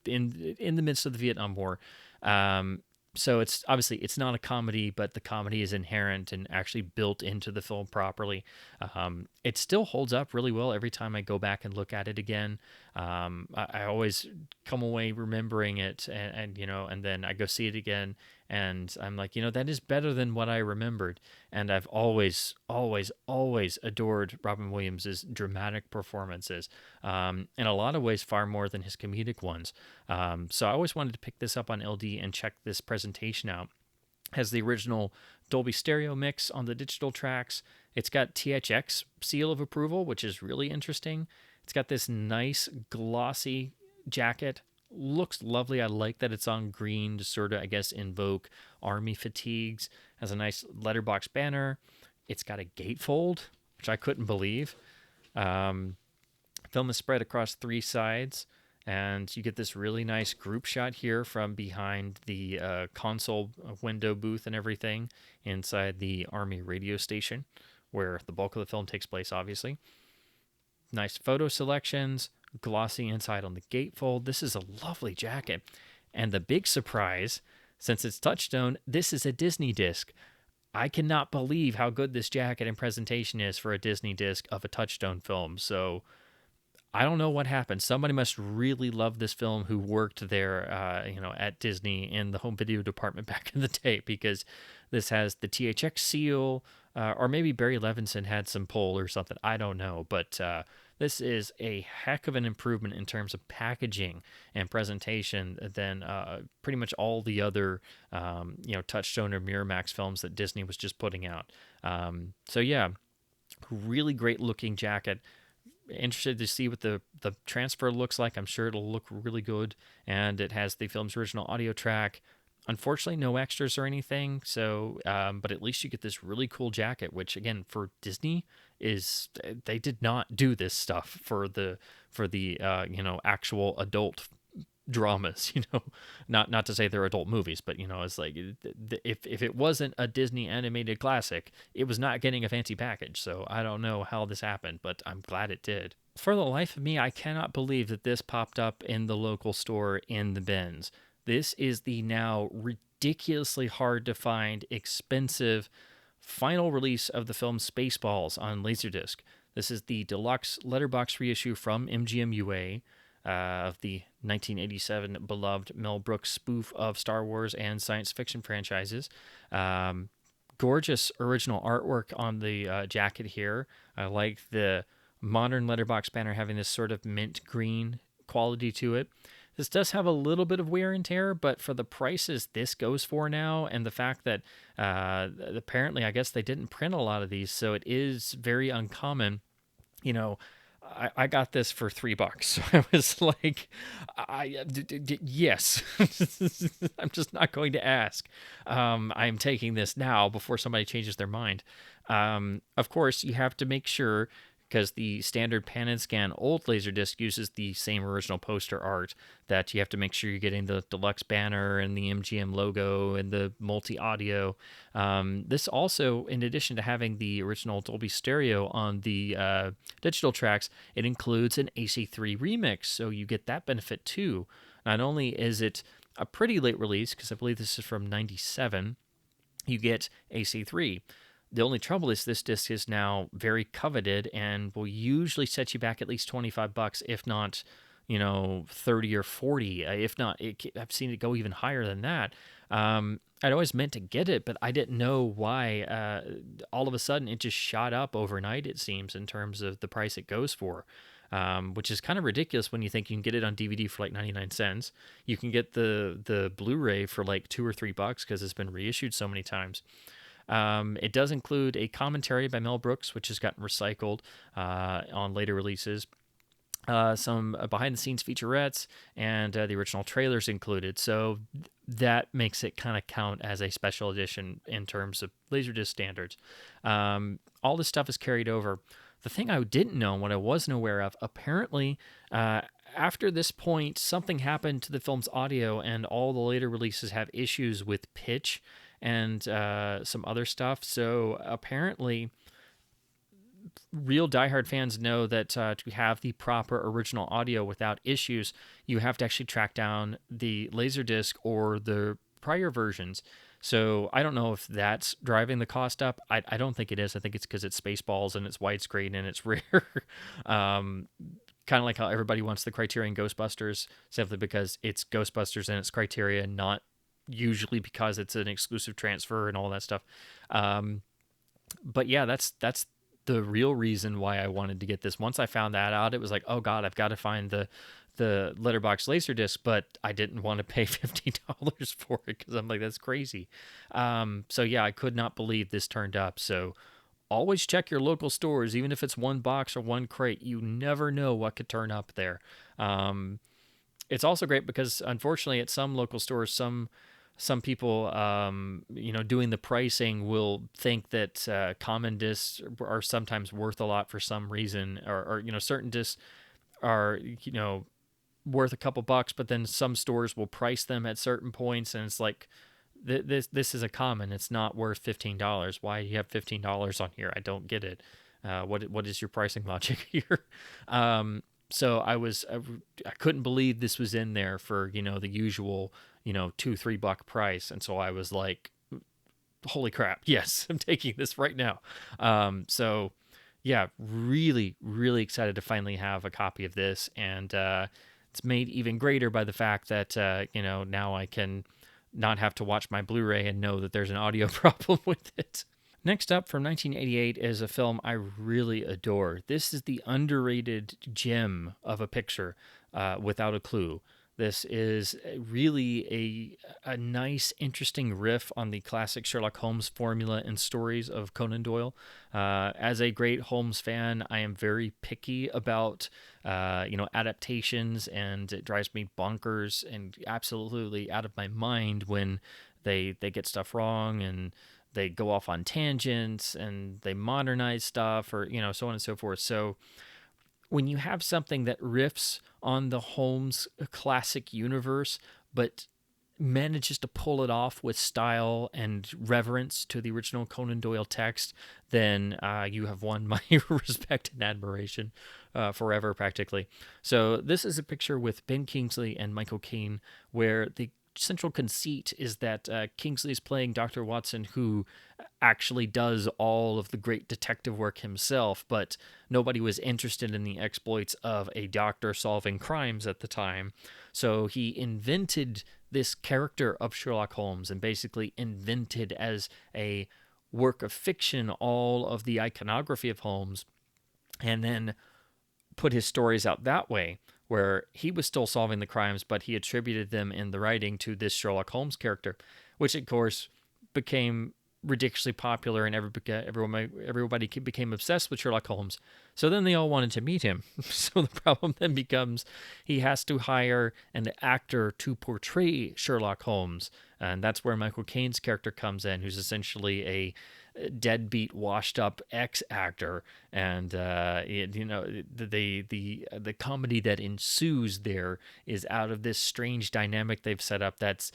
Speaker 1: in the midst of the Vietnam War. So it's obviously it's not a comedy, but the comedy is inherent and actually built into the film properly. It still holds up really well every time I go back and look at it again. I always come away remembering it, and then I go see it again, and I'm like, that is better than what I remembered. And I've always, always, always adored Robin Williams's dramatic performances, in a lot of ways far more than his comedic ones. So I always wanted to pick this up on LD and check this presentation out. Has the original Dolby Stereo mix on the digital tracks. It's got THX seal of approval, which is really interesting. It's got this nice glossy jacket. Looks lovely. I like that it's on green to sort of, I guess, invoke army fatigues. Has a nice letterbox banner. It's got a gatefold, which I couldn't believe. Film is spread across 3 sides, and you get this really nice group shot here from behind the console window booth and everything inside the Army radio station, where the bulk of the film takes place, obviously. Nice photo selections, glossy inside on the gatefold. This is a lovely jacket. And the big surprise, since it's Touchstone, this is a Disney disc. I cannot believe how good this jacket and presentation is for a Disney disc of a Touchstone film. So I don't know what happened. Somebody must really love this film who worked there, at Disney in the home video department back in the day, because this has the THX seal, or maybe Barry Levinson had some pull or something. I don't know, but this is a heck of an improvement in terms of packaging and presentation than pretty much all the other, Touchstone or Miramax films that Disney was just putting out. So yeah, really great looking jacket. Interested to see what the transfer looks like. I'm sure it'll look really good. And it has the film's original audio track. Unfortunately, no extras or anything. So, but at least you get this really cool jacket, which again, for Disney, they did not do this stuff for the actual adult dramas. Not to say they're adult movies, but it's like, if it wasn't a Disney animated classic, it was not getting a fancy package. So I don't know how this happened, but I'm glad it did. For the life of me, I cannot believe that this popped up in the local store in the bins. This is the now ridiculously hard to find, expensive final release of the film Spaceballs on Laserdisc. This is the deluxe letterbox reissue from MGM UA of the 1987 beloved Mel Brooks spoof of Star Wars and science fiction franchises. Gorgeous original artwork on the jacket here. I like the modern letterbox banner having this sort of mint green quality to it. This does have a little bit of wear and tear, but for the prices this goes for now, and the fact that apparently, I guess they didn't print a lot of these, so it is very uncommon. I got this for $3. So I was like, yes, I'm just not going to ask. I'm taking this now before somebody changes their mind. Of course, you have to make sure, because the standard pan and scan old Laserdisc uses the same original poster art, that you have to make sure you're getting the deluxe banner and the MGM logo and the multi-audio. This also, in addition to having the original Dolby Stereo on the digital tracks, it includes an AC3 remix, so you get that benefit too. Not only is it a pretty late release, because I believe this is from 97, you get AC3. The only trouble is this disc is now very coveted and will usually set you back at least $25, if not, 30 or 40, if not, I've seen it go even higher than that. I'd always meant to get it, but I didn't know why. All of a sudden, it just shot up overnight, it seems, in terms of the price it goes for, which is kind of ridiculous when you think you can get it on DVD for like 99 cents. You can get the Blu-ray for like $2 or $3 because it's been reissued so many times. It does include a commentary by Mel Brooks, which has gotten recycled on later releases. Some behind the scenes featurettes, and the original trailers included. So that makes it kind of count as a special edition in terms of Laserdisc standards. All this stuff is carried over. The thing I didn't know, what I wasn't aware of, apparently, after this point, something happened to the film's audio, and all the later releases have issues with pitch and some other stuff. So apparently, real diehard fans know that to have the proper original audio without issues, you have to actually track down the Laserdisc or the prior versions. So I don't know if that's driving the cost up. I don't think it is. I think it's because it's Spaceballs and it's widescreen and it's rare. Kind of like how everybody wants the Criterion Ghostbusters, simply because it's Ghostbusters and it's Criterion, not usually because it's an exclusive transfer and all that stuff. But yeah, that's the real reason why I wanted to get this. Once I found that out, it was like, oh God, I've got to find the letterbox Laserdisc, but I didn't want to pay $50 for it because I'm like, that's crazy. So yeah, I could not believe this turned up. So always check your local stores, even if it's one box or one crate. You never know what could turn up there. It's also great because unfortunately at some local stores, some people, doing the pricing will think that common discs are sometimes worth a lot for some reason, or certain discs are, worth a couple bucks, but then some stores will price them at certain points, and it's like, this is a common. It's not worth $15. Why do you have $15 on here? I don't get it. What is your pricing logic here? So I couldn't believe this was in there for, the usual, $2-3 price. And so I was like, holy crap. Yes, I'm taking this right now. So yeah, really, really excited to finally have a copy of this. And, it's made even greater by the fact that, now I can not have to watch my Blu-ray and know that there's an audio problem with it. Next up, from 1988, is a film I really adore. This is the underrated gem of a picture, Without a Clue. This is really a nice, interesting riff on the classic Sherlock Holmes formula and stories of Conan Doyle. As a great Holmes fan, I am very picky about, adaptations, and it drives me bonkers and absolutely out of my mind when they get stuff wrong and they go off on tangents and they modernize stuff, or, so on and so forth. So when you have something that riffs on the Holmes classic universe, but manages to pull it off with style and reverence to the original Conan Doyle text, then you have won my respect and admiration forever, practically. So this is a picture with Ben Kingsley and Michael Caine, where the central conceit is that Kingsley is playing Dr. Watson, who actually does all of the great detective work himself, but nobody was interested in the exploits of a doctor solving crimes at the time. So he invented this character of Sherlock Holmes and basically invented as a work of fiction all of the iconography of Holmes, and then put his stories out that way, where he was still solving the crimes, but he attributed them in the writing to this Sherlock Holmes character, which of course became ridiculously popular, and everybody became obsessed with Sherlock Holmes. So then they all wanted to meet him. So the problem then becomes he has to hire an actor to portray Sherlock Holmes, and that's where Michael Caine's character comes in, who's essentially a deadbeat, washed-up ex-actor, and the comedy that ensues there is out of this strange dynamic they've set up that's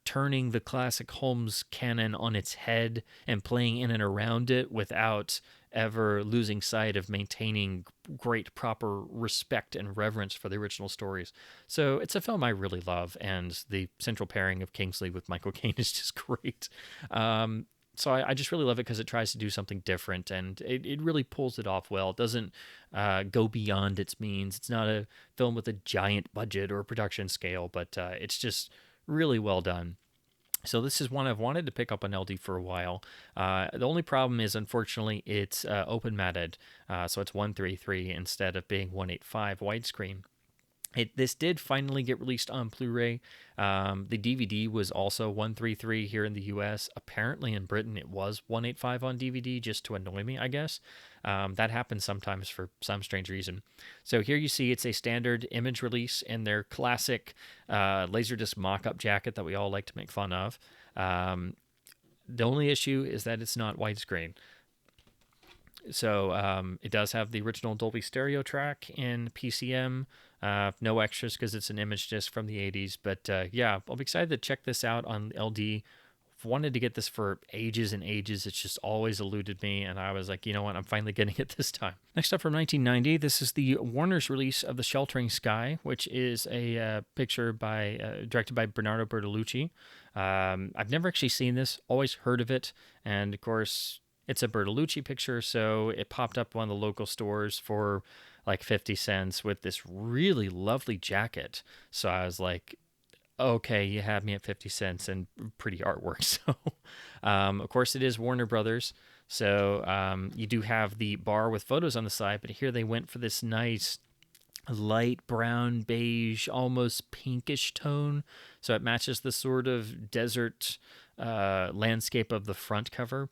Speaker 1: turning the classic Holmes canon on its head and playing in and around it without ever losing sight of maintaining great proper respect and reverence for the original stories. So it's a film I really love, and the central pairing of Kingsley with Michael Caine is just great. So I just really love it because it tries to do something different, and it really pulls it off well. It doesn't go beyond its means. It's not a film with a giant budget or production scale, but it's just really well done. So this is one I've wanted to pick up on LD for a while. The only problem is, unfortunately, it's open matted, so it's 133 instead of being 185 widescreen. This did finally get released on Blu-ray. The DVD was also 133 here in the U.S. Apparently in Britain it was 185 on DVD, just to annoy me, I guess. That happens sometimes for some strange reason. So here you see it's a standard image release in their classic Laserdisc mock-up jacket that we all like to make fun of. The only issue is that it's not widescreen. So it does have the original Dolby Stereo track in PCM. No extras because it's an image disc from the 80s. But yeah, I'll be excited to check this out on LD. I've wanted to get this for ages and ages. It's just always eluded me. And I was like, you know what? I'm finally getting it this time. Next up from 1990, this is the Warner's release of The Sheltering Sky, which is a picture directed by Bernardo Bertolucci. I've never actually seen this, always heard of it. And of course, it's a Bertolucci picture, so it popped up one of the local stores for like 50 cents with this really lovely jacket. So I was like, okay, you have me at 50 cents and pretty artwork. So, of course, it is Warner Brothers. So you do have the bar with photos on the side, but here they went for this nice light brown, beige, almost pinkish tone. So it matches the sort of desert landscape of the front cover.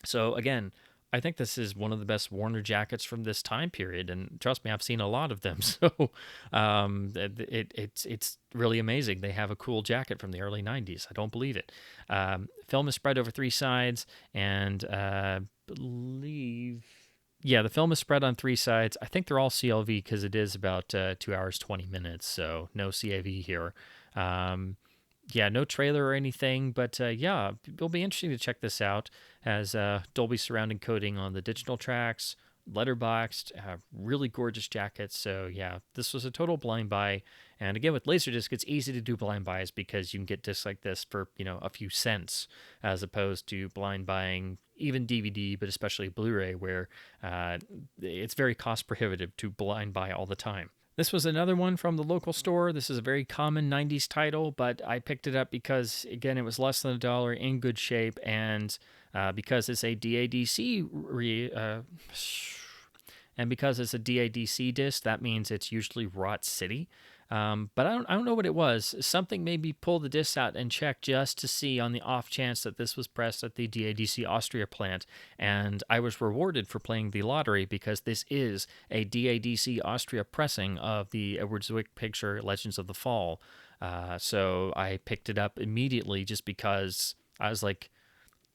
Speaker 1: So again, I think this is one of the best Warner jackets from this time period, and trust me, I've seen a lot of them. So it's really amazing. They have a cool jacket from the early '90s. I don't believe it. Film is spread over 3 sides, and believe the film is spread on 3 sides. I think they're all CLV because it is about 2 hours 20 minutes, so no CAV here. No trailer or anything, but it'll be interesting to check this out. Has Dolby surround encoding on the digital tracks, letterboxed, really gorgeous jackets. So yeah, this was a total blind buy. And again, with Laserdisc, it's easy to do blind buys because you can get discs like this for a few cents, as opposed to blind buying even DVD, but especially Blu-ray, where it's very cost prohibitive to blind buy all the time. This was another one from the local store. This is a very common 90s title, but I picked it up because, again, it was less than $1, in good shape, and because it's a DADC and because it's a DADC disc, that means it's usually Rot City. But I don't know what it was. Something made me pull the disc out and check just to see on the off chance that this was pressed at the DADC Austria plant. And I was rewarded for playing the lottery because this is a DADC Austria pressing of the Edward Zwick picture Legends of the Fall. So I picked it up immediately just because I was like,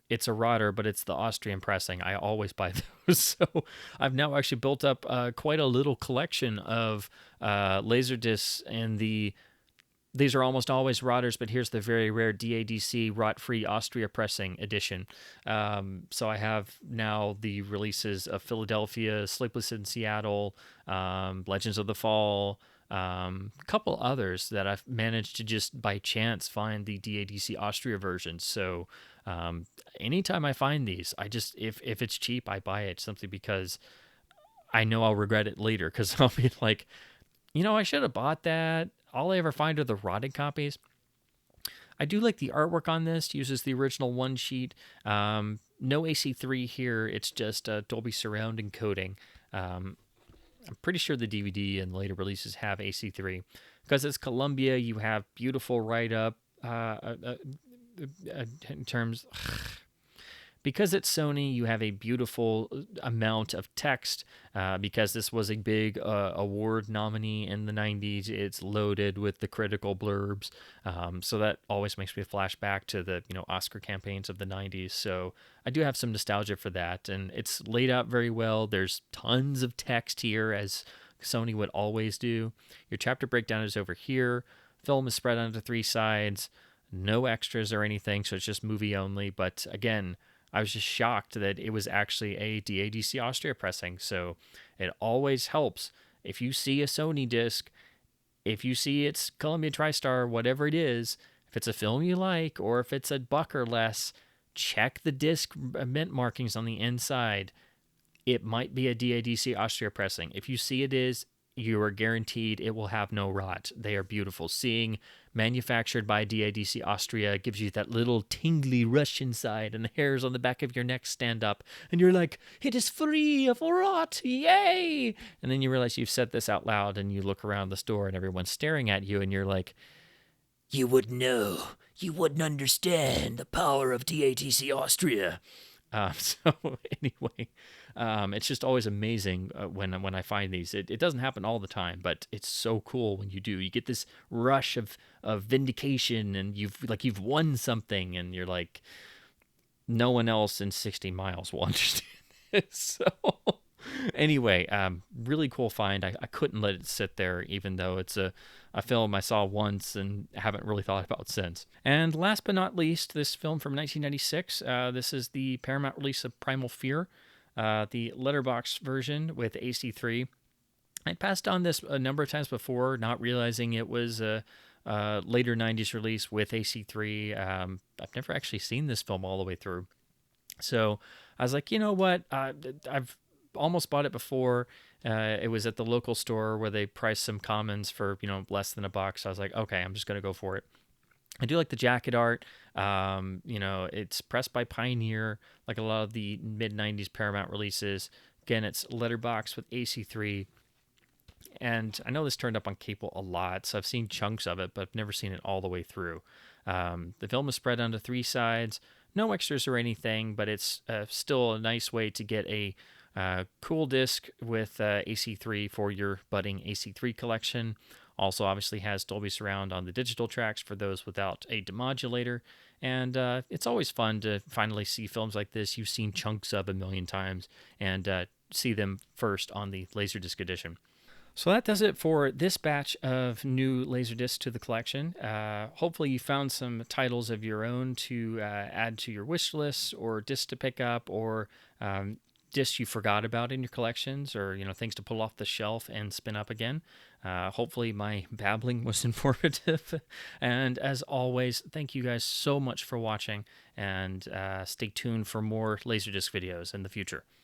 Speaker 1: it's a rotter, but it's the Austrian pressing. I always buy those. So I've now actually built up quite a little collection of Laserdiscs, and these are almost always rotters, but here's the very rare DADC rot-free Austria pressing edition. So I have now the releases of Philadelphia, Sleepless in Seattle, Legends of the Fall, a couple others that I've managed to just by chance find the DADC Austria version. So anytime I find these, I just, if it's cheap, I buy it simply because I know I'll regret it later, because I'll be like, I should have bought that. All I ever find are the rotted copies. I do like the artwork on this. Uses the original one sheet. No AC3 here. It's just Dolby surround encoding. I'm pretty sure the DVD and later releases have AC3. Because it's Columbia, you have beautiful write-up in terms... Because it's Sony, you have a beautiful amount of text. Because this was a big award nominee in the 90s, it's loaded with the critical blurbs. So that always makes me flash back to the Oscar campaigns of the 90s. So I do have some nostalgia for that. And it's laid out very well. There's tons of text here, as Sony would always do. Your chapter breakdown is over here. Film is spread onto 3 sides. No extras or anything, so it's just movie only. But again, I was just shocked that it was actually a DADC Austria pressing. So it always helps. If you see a Sony disc, if you see it's Columbia TriStar, whatever it is, if it's a film you like, or if it's $1 or less, check the disc mint markings on the inside. It might be a DADC Austria pressing. If you see it is, you are guaranteed it will have no rot. They are beautiful. Seeing manufactured by DADC Austria gives you that little tingly rush inside, and the hairs on the back of your neck stand up, and you're like, it is free of rot, yay! And then you realize you've said this out loud, and you look around the store, and everyone's staring at you, and you're like, you wouldn't know. You wouldn't understand the power of DATC Austria. So anyway, it's just always amazing when I find these. It doesn't happen all the time, but it's so cool when you do. You get this rush of vindication, and you've won something, and you're like, no one else in 60 miles will understand this. So anyway, really cool find. I couldn't let it sit there, even though it's a film I saw once and haven't really thought about since. And last but not least, this film from 1996. This is the Paramount release of Primal Fear, the letterbox version with AC3. I passed on this a number of times before, not realizing it was a later 90s release with AC3. I've never actually seen this film all the way through. So I was like, you know what? I've almost bought it before. It was at the local store where they priced some commons for, less than $1. So I was like, okay, I'm just going to go for it. I do like the jacket art. It's pressed by Pioneer, like a lot of the mid-90s Paramount releases. Again, it's letterbox with AC3. And I know this turned up on cable a lot, so I've seen chunks of it, but I've never seen it all the way through. The film is spread onto 3 sides. No extras or anything, but it's still a nice way to get a cool disc with AC3 for your budding AC3 collection. Also, obviously has Dolby Surround on the digital tracks for those without a demodulator. And it's always fun to finally see films like this you've seen chunks of a million times and see them first on the Laserdisc edition. So that does it for this batch of new Laserdiscs to the collection. Hopefully you found some titles of your own to add to your wish lists, or discs to pick up, or discs you forgot about in your collections, or things to pull off the shelf and spin up again. Hopefully my babbling was informative. And as always, thank you guys so much for watching, and stay tuned for more Laserdisc videos in the future.